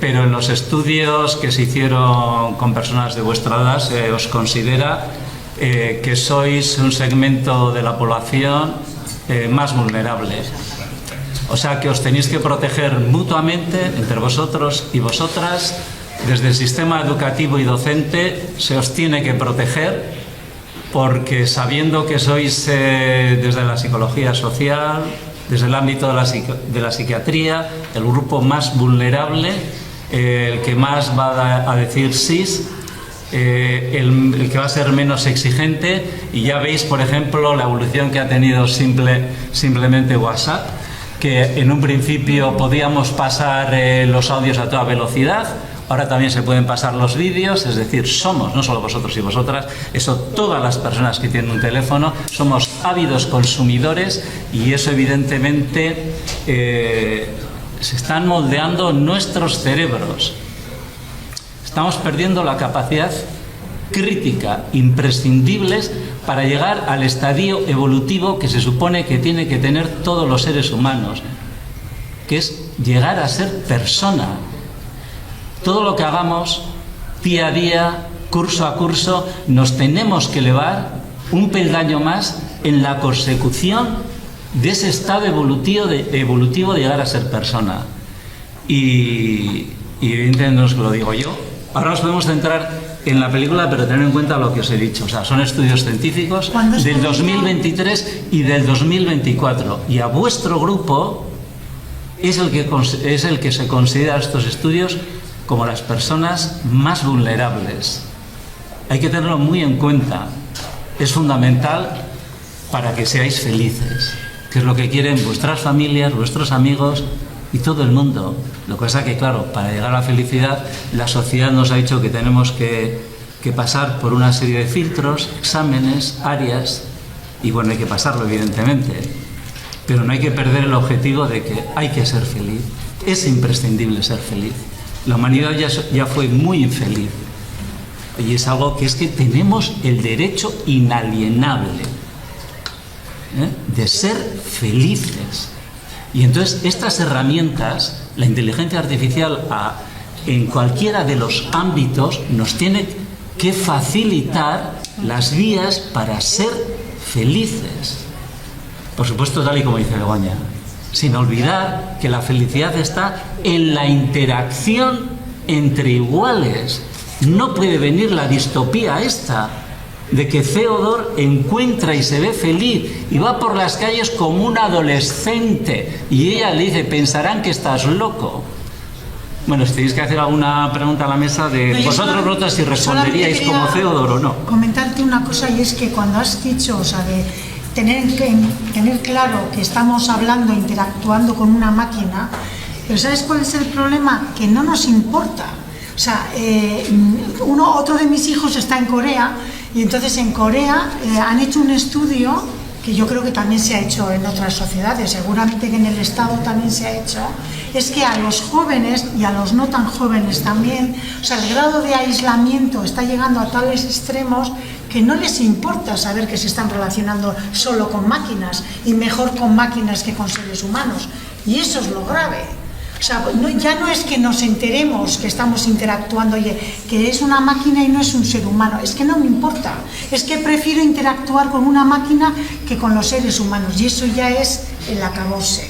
pero en los estudios que se hicieron con personas de vuestra edad se os considera que sois un segmento de la población más vulnerable. O sea que os tenéis que proteger mutuamente entre vosotros y vosotras. Desde el sistema educativo y docente se os tiene que proteger, porque sabiendo que sois desde la psicología social, desde el ámbito de la psiquiatría, el grupo más vulnerable, el que más va a decir sí, el que va a ser menos exigente. Y ya veis, por ejemplo, la evolución que ha tenido simplemente WhatsApp, que en un principio podíamos pasar los audios a toda velocidad, ahora también se pueden pasar los vídeos, es decir, somos, no solo vosotros y vosotras, eso todas las personas que tienen un teléfono, somos ávidos consumidores, y eso evidentemente se están moldeando nuestros cerebros. Estamos perdiendo la capacidad crítica imprescindibles para llegar al estadio evolutivo que se supone que tiene que tener todos los seres humanos, que es llegar a ser persona. Todo lo que hagamos día a día, curso a curso, nos tenemos que elevar un peldaño más en la consecución de ese estado evolutivo de llegar a ser persona. Y evidentemente no os lo digo yo. Ahora nos podemos centrar en la película, pero tener en cuenta lo que os he dicho. O sea, son estudios científicos del 2023 y del 2024. Y a vuestro grupo es el que se considera estos estudios como las personas más vulnerables. Hay que tenerlo muy en cuenta. Es fundamental para que seáis felices, que es lo que quieren vuestras familias, vuestros amigos y todo el mundo. Lo que pasa es que, claro, para llegar a la felicidad, la sociedad nos ha dicho que tenemos que pasar por una serie de filtros, exámenes, áreas, y bueno, hay que pasarlo, evidentemente, pero no hay que perder el objetivo de que hay que ser feliz. Es imprescindible ser feliz. La humanidad ya fue muy infeliz, y es algo que es que tenemos el derecho inalienable de ser felices. Y entonces estas herramientas, la inteligencia artificial en cualquiera de los ámbitos, nos tiene que facilitar las vías para ser felices. Por supuesto, tal y como dice Begoña, sin olvidar que la felicidad está en la interacción entre iguales. No puede venir la distopía esta de que Theodore encuentra y se ve feliz y va por las calles como un adolescente y ella le dice, pensarán que estás loco. Bueno, si tenéis que hacer alguna pregunta a la mesa de vosotros si responderíais como Theodore o no. Comentarte una cosa, y es que cuando has dicho, o sea, de tener claro que estamos hablando, interactuando con una máquina, pero ¿sabes cuál es el problema? Que no nos importa. O sea, otro de mis hijos está en Corea, y entonces en Corea han hecho un estudio que yo creo que también se ha hecho en otras sociedades, seguramente que en el Estado también se ha hecho, es que a los jóvenes y a los no tan jóvenes también, o sea, el grado de aislamiento está llegando a tales extremos que no les importa saber que se están relacionando solo con máquinas y mejor con máquinas que con seres humanos. Y eso es lo grave. O sea, ya no es que nos enteremos que estamos interactuando, oye, que es una máquina y no es un ser humano, es que no me importa, es que prefiero interactuar con una máquina que con los seres humanos, y eso ya es el acabose.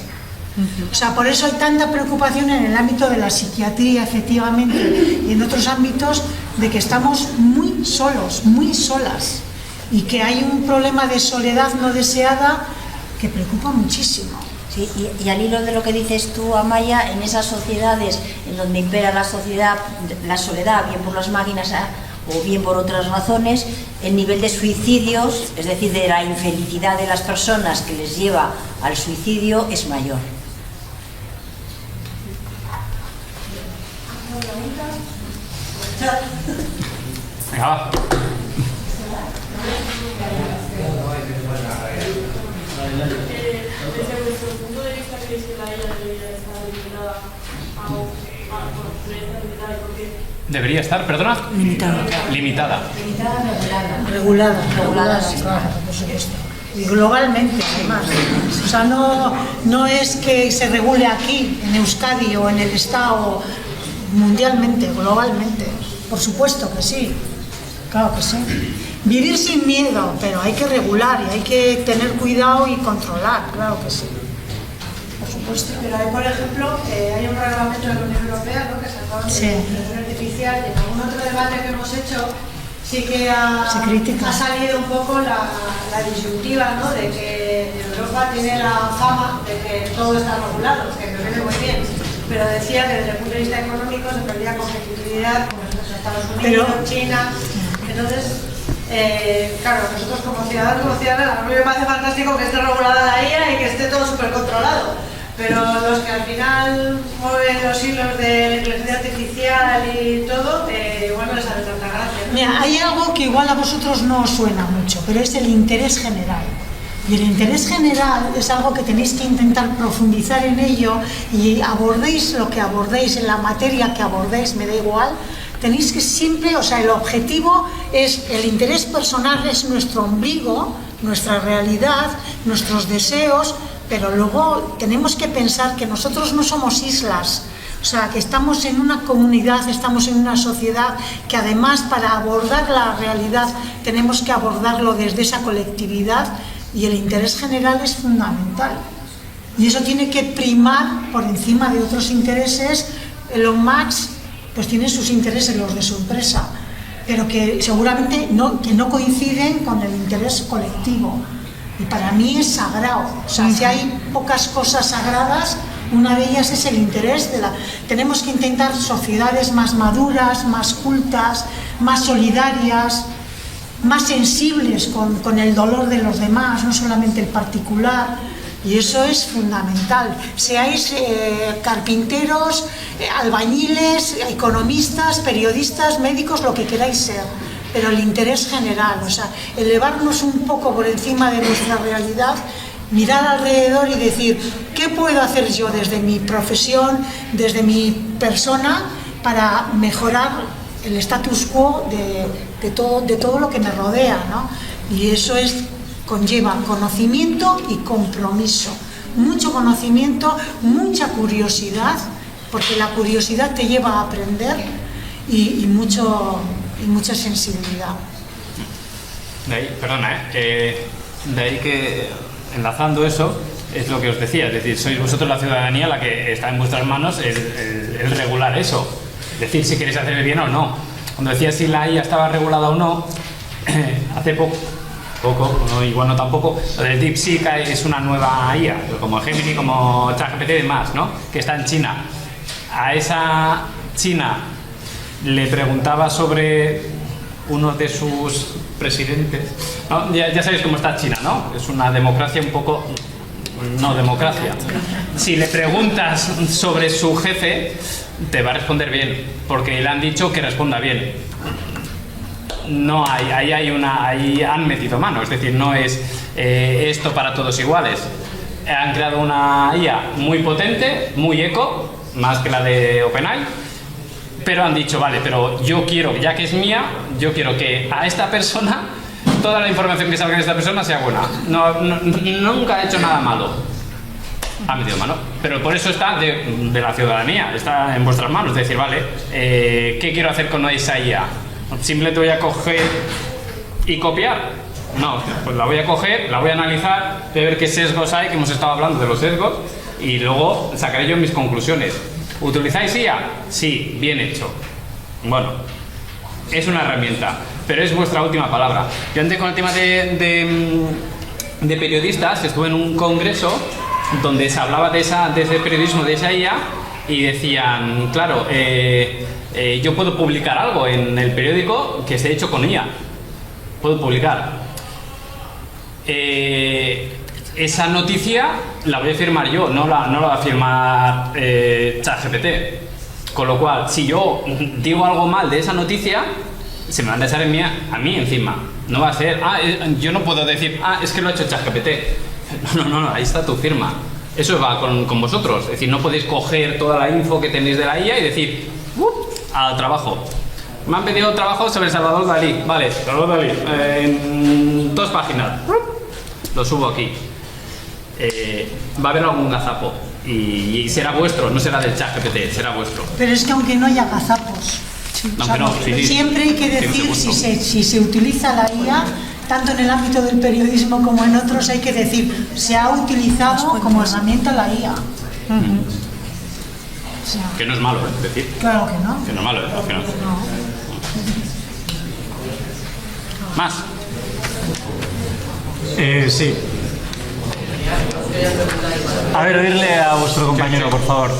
O sea, por eso hay tanta preocupación en el ámbito de la psiquiatría, efectivamente, y en otros ámbitos, de que estamos muy solos, muy solas, y que hay un problema de soledad no deseada que preocupa muchísimo. Sí, y al hilo de lo que dices tú, Amaya, en esas sociedades en donde impera la soledad, bien por las máquinas o bien por otras razones, el nivel de suicidios, es decir, de la infelicidad de las personas que les lleva al suicidio, es mayor. Venga, va. Desde vuestro punto de vista, ¿creéis que la IA debería estar limitada ¿Debería estar, perdona? Limitada. Regulada, claro, por supuesto. Y globalmente, además. O sea, no es que se regule aquí, en Euskadi o en el Estado, mundialmente, globalmente. Por supuesto que sí, claro que sí. Vivir sin miedo, pero hay que regular y hay que tener cuidado y controlar, claro que sí. Por supuesto. Pero hay, por ejemplo, hay un reglamento de la Unión Europea, ¿no?, que se acaba de inteligencia artificial, y en algún otro debate que hemos hecho sí que ha salido un poco la disyuntiva, ¿no?, de que Europa tiene la fama de que todo está regulado, que me viene muy bien, pero decía que desde el punto de vista económico se perdía competitividad con Estados Unidos, China. Entonces, claro, nosotros como ciudadanos, a mí me parece fantástico que esté regulada la IA y que esté todo súper controlado, pero los que al final mueven los hilos de la inteligencia artificial y todo, igual no les hace tanta gracia, ¿no? Mira, hay algo que igual a vosotros no os suena mucho, pero es el interés general. Y el interés general es algo que tenéis que intentar profundizar en ello, y abordéis lo que abordéis, en la materia que abordéis, me da igual. Tenéis que siempre, o sea, el objetivo es, el interés personal es nuestro ombligo, nuestra realidad, nuestros deseos, pero luego tenemos que pensar que nosotros no somos islas, o sea, que estamos en una comunidad, estamos en una sociedad, que además para abordar la realidad tenemos que abordarlo desde esa colectividad, y el interés general es fundamental. Y eso tiene que primar por encima de otros intereses. Elon Musk pues tiene sus intereses, los de su empresa, pero que seguramente no coinciden con el interés colectivo. Y para mí es sagrado. O sea, si hay pocas cosas sagradas, una de ellas es el interés de la... Tenemos que intentar sociedades más maduras, más cultas, más solidarias, más sensibles con el dolor de los demás, no solamente el particular. Y eso es fundamental. Seáis carpinteros, albañiles, economistas, periodistas, médicos, lo que queráis ser, pero el interés general, o sea, elevarnos un poco por encima de nuestra realidad, mirar alrededor y decir, ¿qué puedo hacer yo desde mi profesión, desde mi persona, para mejorar el status quo de todo lo que me rodea, ¿no? Y eso conlleva conocimiento y compromiso, mucho conocimiento, mucha curiosidad, porque la curiosidad te lleva a aprender, y mucha sensibilidad. De ahí, perdona, de ahí que, enlazando eso, es lo que os decía, es decir, sois vosotros la ciudadanía la que está en vuestras manos el regular eso, decir si queréis hacer el bien o no. Cuando decía si la IA estaba regulada o no, hace poco, no, igual no tampoco, lo del DeepSeek es una nueva IA, como Gemini, como ChatGPT y demás, ¿no?, que está en China. A esa China le preguntaba sobre uno de sus presidentes, ¿no? Ya sabéis cómo está China, ¿no? Es una democracia un poco... no democracia. Si le preguntas sobre su jefe, te va a responder bien, porque le han dicho que responda bien. No hay, ahí han metido mano, es decir, no es esto para todos iguales. Han creado una IA muy potente, muy eco, más que la de OpenAI, pero han dicho, vale, pero yo quiero, ya que es mía, yo quiero que a esta persona toda la información que salga de esta persona sea buena. Nunca ha hecho nada malo. Ha metido mano. Pero por eso está de la ciudadanía, está en vuestras manos. Es decir, vale, ¿qué quiero hacer con esa IA? ¿Simplemente voy a coger y copiar? No, pues la voy a coger, la voy a analizar, voy a ver qué sesgos hay, que hemos estado hablando de los sesgos, y luego sacaré yo mis conclusiones. ¿Utilizáis IA? Sí, bien hecho. Bueno, es una herramienta, pero es vuestra última palabra. Yo antes con el tema de periodistas, estuve en un congreso donde se hablaba de ese periodismo, de esa IA, y decían, claro, yo puedo publicar algo en el periódico que esté hecho con IA. Puedo publicar. Esa noticia la voy a firmar yo, no la va a firmar ChatGPT. Con lo cual, si yo digo algo mal de esa noticia, se me van a echar a mí encima. No va a ser, yo no puedo decir, es que lo ha hecho ChatGPT. No, ahí está tu firma. Eso va con vosotros. Es decir, no podéis coger toda la info que tenéis de la IA y decir, al trabajo. Me han pedido trabajo sobre Salvador Dalí. Vale, Salvador Dalí. En 2 páginas. Lo subo aquí. Va a haber algún gazapo. Y será vuestro, no será del ChatGPT, será vuestro. Pero es que aunque no haya gazapos, siempre hay que decir si se utiliza la IA, tanto en el ámbito del periodismo como en otros, hay que decir, se ha utilizado como herramienta la IA. Que no es malo, es decir. Claro que no. Que no es malo, al final. ¿Más? Sí. A ver, oírle a vuestro compañero, por favor.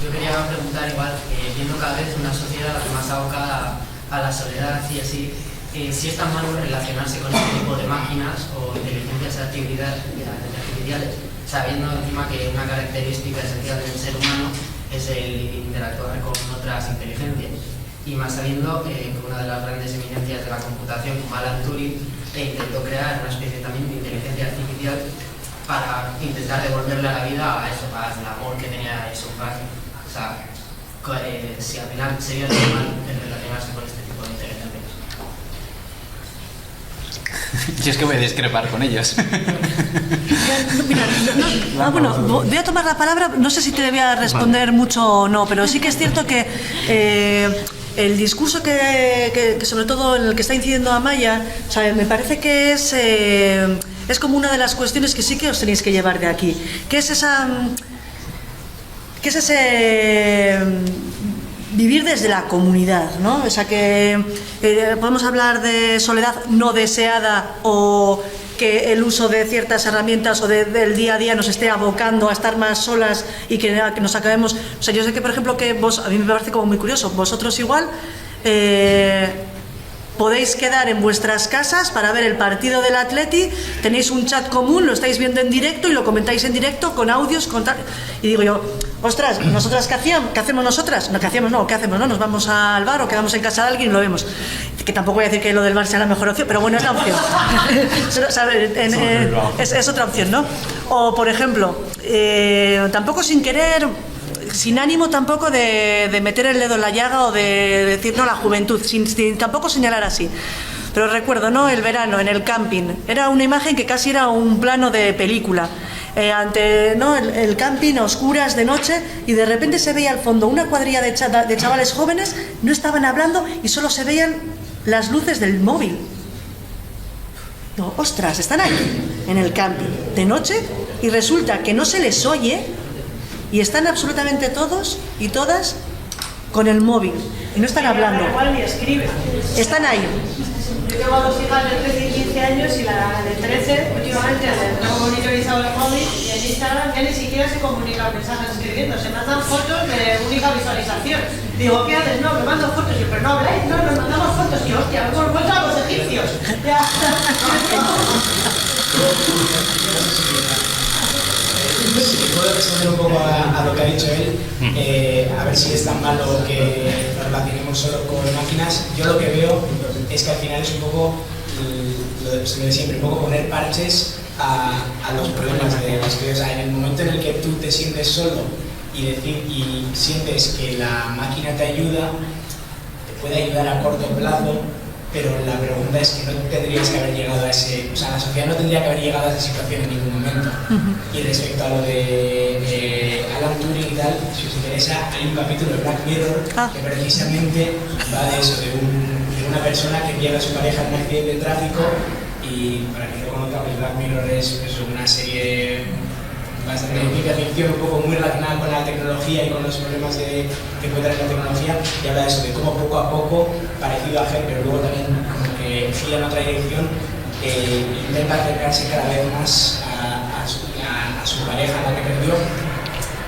Yo quería preguntar igual, viendo cada vez una sociedad más abocada a la soledad y así, si es tan malo relacionarse con este tipo de máquinas o inteligencias artificiales, sabiendo encima que una característica esencial del ser humano es el interactuar con otras inteligencias. Y más sabiendo que una de las grandes eminencias de la computación, como Alan Turing, intentó crear una especie también de inteligencia artificial para intentar devolverle a la vida a eso, al amor que tenía su padre. O sea, si al final sería normal relacionarse con este tipo de inteligencias. Yo es que voy a discrepar con ellos. Bueno, voy a tomar la palabra, no sé si te voy a responder mucho o no, pero sí que es cierto que el discurso que sobre todo en el que está incidiendo Amaya, o sea, me parece que es como una de las cuestiones que sí que os tenéis que llevar de aquí, que es ese vivir desde la comunidad, ¿no? O sea, que podemos hablar de soledad no deseada o que el uso de ciertas herramientas o del día a día nos esté abocando a estar más solas y que nos acabemos... O sea, yo sé que, por ejemplo, que a mí me parece como muy curioso, vosotros igual podéis quedar en vuestras casas para ver el partido del Atleti, tenéis un chat común, lo estáis viendo en directo y lo comentáis en directo con audios, con tal... Y digo yo, ostras, ¿nosotras qué hacemos nosotras? No, ¿qué hacemos? No, ¿qué hacemos? No, nos vamos al bar o quedamos en casa de alguien y lo vemos. Que tampoco voy a decir que lo del bar sea la mejor opción, pero bueno, es la opción. Es otra opción, ¿no? O, por ejemplo, tampoco sin querer... sin ánimo tampoco de meter el dedo en la llaga o de decir, no, la juventud, sin tampoco señalar así. Pero recuerdo, ¿no?, el verano en el camping, era una imagen que casi era un plano de película, ante, ¿no?, el camping a oscuras de noche, y de repente se veía al fondo una cuadrilla de chavales jóvenes, no estaban hablando y solo se veían las luces del móvil. No, ostras, están ahí, en el camping, de noche, y resulta que no se les oye. Y están absolutamente todos y todas con el móvil y no están hablando. Igual ni escriben. Están ahí. Yo tengo 2 hijas de 13 y 15 años y la de 13 últimamente tengo monitorizado el móvil y en Instagram ya ni siquiera se comunican mensajes escribiendo, se mandan fotos de única visualización. Digo, ¿qué haces? No, me mando fotos. Y yo, pero no habláis, no, nos mandamos fotos. Y hostia, hemos vuelto a los egipcios. Ya. Si puedo responder un poco a lo que ha dicho él, a ver si es tan malo que nos relacionemos solo con máquinas. Yo lo que veo es que al final es un poco, lo de siempre, un poco poner parches a los problemas de las que, o sea, en el momento en el que tú te sientes solo y sientes que la máquina te ayuda, te puede ayudar a corto plazo, pero la pregunta es que no tendrías que haber llegado a ese, o sea, la sociedad no tendría que haber llegado a esa situación en ningún momento. Y respecto a lo de Alan Turing y tal, si os interesa, hay un capítulo de Black Mirror que precisamente va de eso, de una persona que pierde a su pareja en un accidente de tráfico, y para quien no conozca, pues Black Mirror es una serie bastante de ciencia ficción, un poco muy relacionada con la tecnología y con los problemas que puede traer la tecnología, y habla de eso, de cómo poco a poco, parecido a Her, pero luego también como que gira en otra dirección, intenta acercarse cada vez más a su pareja, a la que perdió.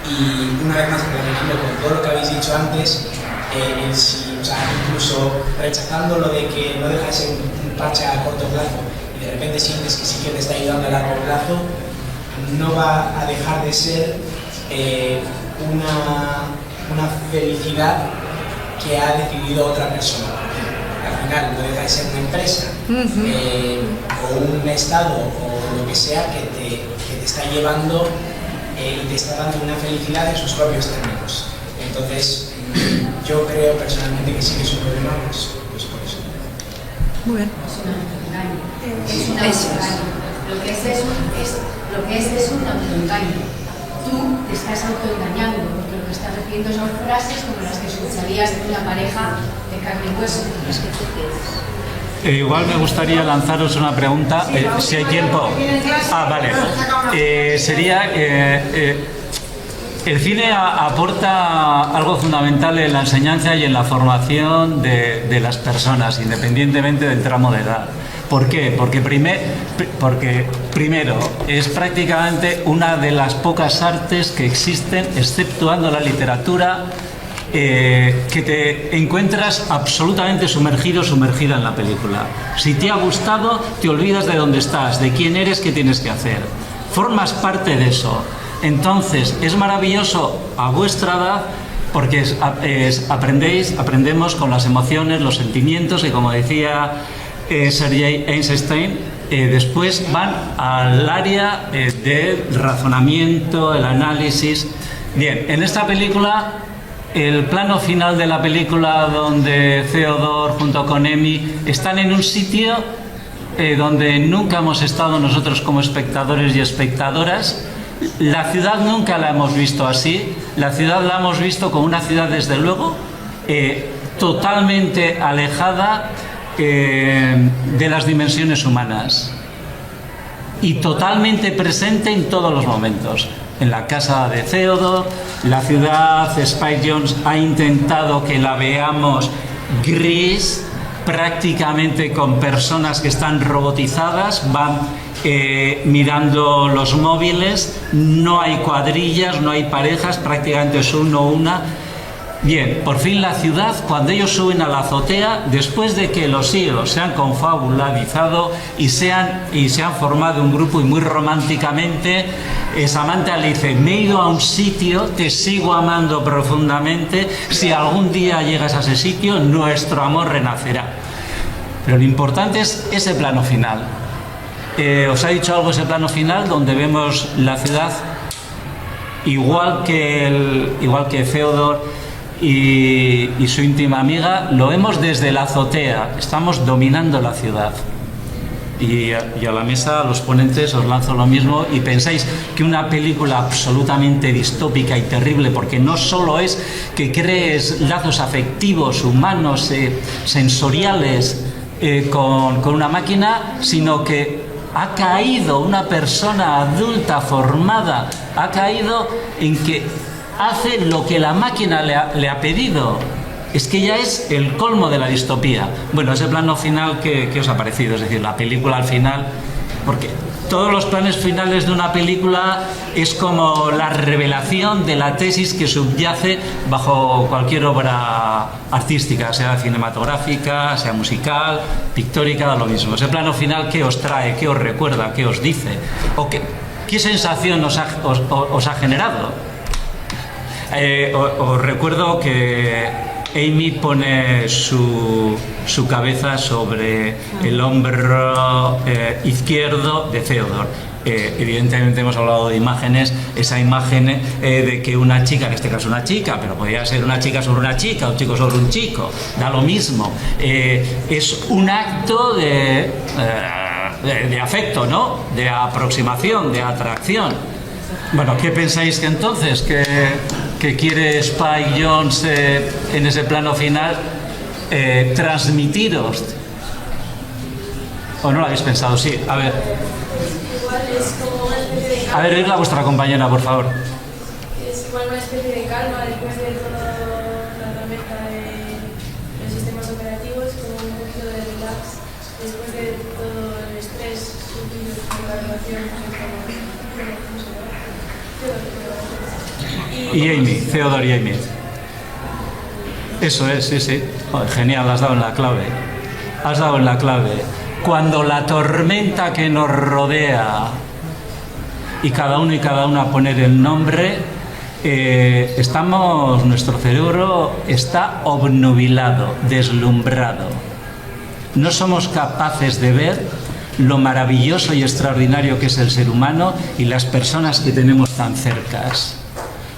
Y una vez más, relacionando con todo lo que habéis dicho antes, o sea, incluso rechazando lo de que no deja de ser un parche a corto plazo y de repente sientes que sí que te está ayudando a largo plazo, no va a dejar de ser una felicidad que ha decidido otra persona. Al final no deja de ser una empresa o un estado o lo que sea que te está llevando y te está dando una felicidad en sus propios términos. Entonces, yo creo personalmente que sí que es un problema, pues por eso. Muy bien. Es un autoengaño. Lo que es un autoengaño. Tú te estás autoengañando, porque lo que estás repitiendo son frases como las que escucharías de una pareja de carne y hueso. Igual me gustaría lanzaros una pregunta, si hay tiempo. Vale. Sería, el cine aporta algo fundamental en la enseñanza y en la formación de las personas, independientemente del tramo de edad. ¿Por qué? Porque primero, es prácticamente una de las pocas artes que existen, exceptuando la literatura, que te encuentras absolutamente sumergida en la película. Si te ha gustado, te olvidas de dónde estás, de quién eres, qué tienes que hacer. Formas parte de eso. Entonces, es maravilloso a vuestra edad porque aprendemos con las emociones, los sentimientos, y como decía Sergei Einstein, después van al área del razonamiento, el análisis. Bien, en esta película, el plano final de la película, donde Theodore junto con Amy están en un sitio donde nunca hemos estado nosotros como espectadores y espectadoras. La ciudad nunca la hemos visto así. La ciudad la hemos visto como una ciudad, desde luego, totalmente alejada de las dimensiones humanas y totalmente presente en todos los momentos. En la casa de Theodore, la ciudad, Spike Jonze ha intentado que la veamos gris, prácticamente con personas que están robotizadas, van mirando los móviles, no hay cuadrillas, no hay parejas, prácticamente es uno o una. Bien, por fin la ciudad, cuando ellos suben a la azotea, después de que los hijos se han confabularizado y se han formado un grupo, y muy románticamente, Samantha le dice: me he ido a un sitio, te sigo amando profundamente, si algún día llegas a ese sitio, nuestro amor renacerá. Pero lo importante es ese plano final. Os ha dicho algo ese plano final, donde vemos la ciudad igual que Theodore y su íntima amiga, lo vemos desde la azotea, estamos dominando la ciudad. Y a la mesa, a los ponentes, os lanzo lo mismo, y pensáis que una película absolutamente distópica y terrible, porque no solo es que crees lazos afectivos, humanos, sensoriales con una máquina, sino que ha caído una persona adulta formada, ha caído en que hace lo que la máquina le ha pedido. Es que ya es el colmo de la distopía. Bueno, ese plano final, ¿qué os ha parecido? Es decir, la película al final, porque todos los planes finales de una película es como la revelación de la tesis que subyace bajo cualquier obra artística, sea cinematográfica, sea musical, pictórica, da lo mismo. Ese plano final, ¿qué os trae? ¿Qué os recuerda? ¿Qué os dice? ¿O qué sensación os ha generado? Os recuerdo que Amy pone su cabeza sobre el hombro izquierdo de Theodore, Evidentemente hemos hablado de imágenes, esa imagen de que una chica, en este caso una chica, pero podría ser una chica sobre una chica, un chico sobre un chico, da lo mismo, es un acto de afecto, ¿no? De aproximación, de atracción. Bueno, ¿qué pensáis que entonces que quiere Spike Jonze en ese plano final transmitiros? ¿O no lo habéis pensado? Sí, a ver. Igual es como una especie de calma. A ver, dile a vuestra compañera, por favor. Es igual una especie de calma después de toda la tormenta de los sistemas operativos, como un poquito de relax después de todo el estrés sufrido por la relación. Y Amy, Theodore y Amy. Eso es, sí, sí. Joder, genial, has dado en la clave. Has dado en la clave. Cuando la tormenta que nos rodea y cada uno y cada una poner el nombre, nuestro cerebro está obnubilado, deslumbrado. No somos capaces de ver lo maravilloso y extraordinario que es el ser humano y las personas que tenemos tan cercas.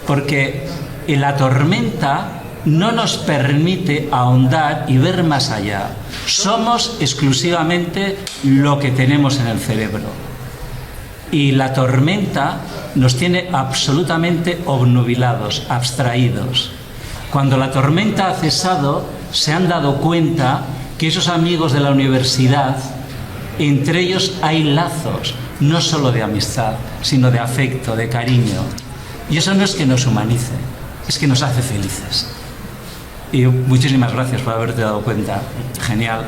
Porque la tormenta no nos permite ahondar y ver más allá. Somos exclusivamente lo que tenemos en el cerebro. Y la tormenta nos tiene absolutamente obnubilados, abstraídos. Cuando la tormenta ha cesado, se han dado cuenta que esos amigos de la universidad, entre ellos hay lazos, no solo de amistad, sino de afecto, de cariño. Y eso no es que nos humanice, es que nos hace felices. Y muchísimas gracias por haberte dado cuenta. Genial.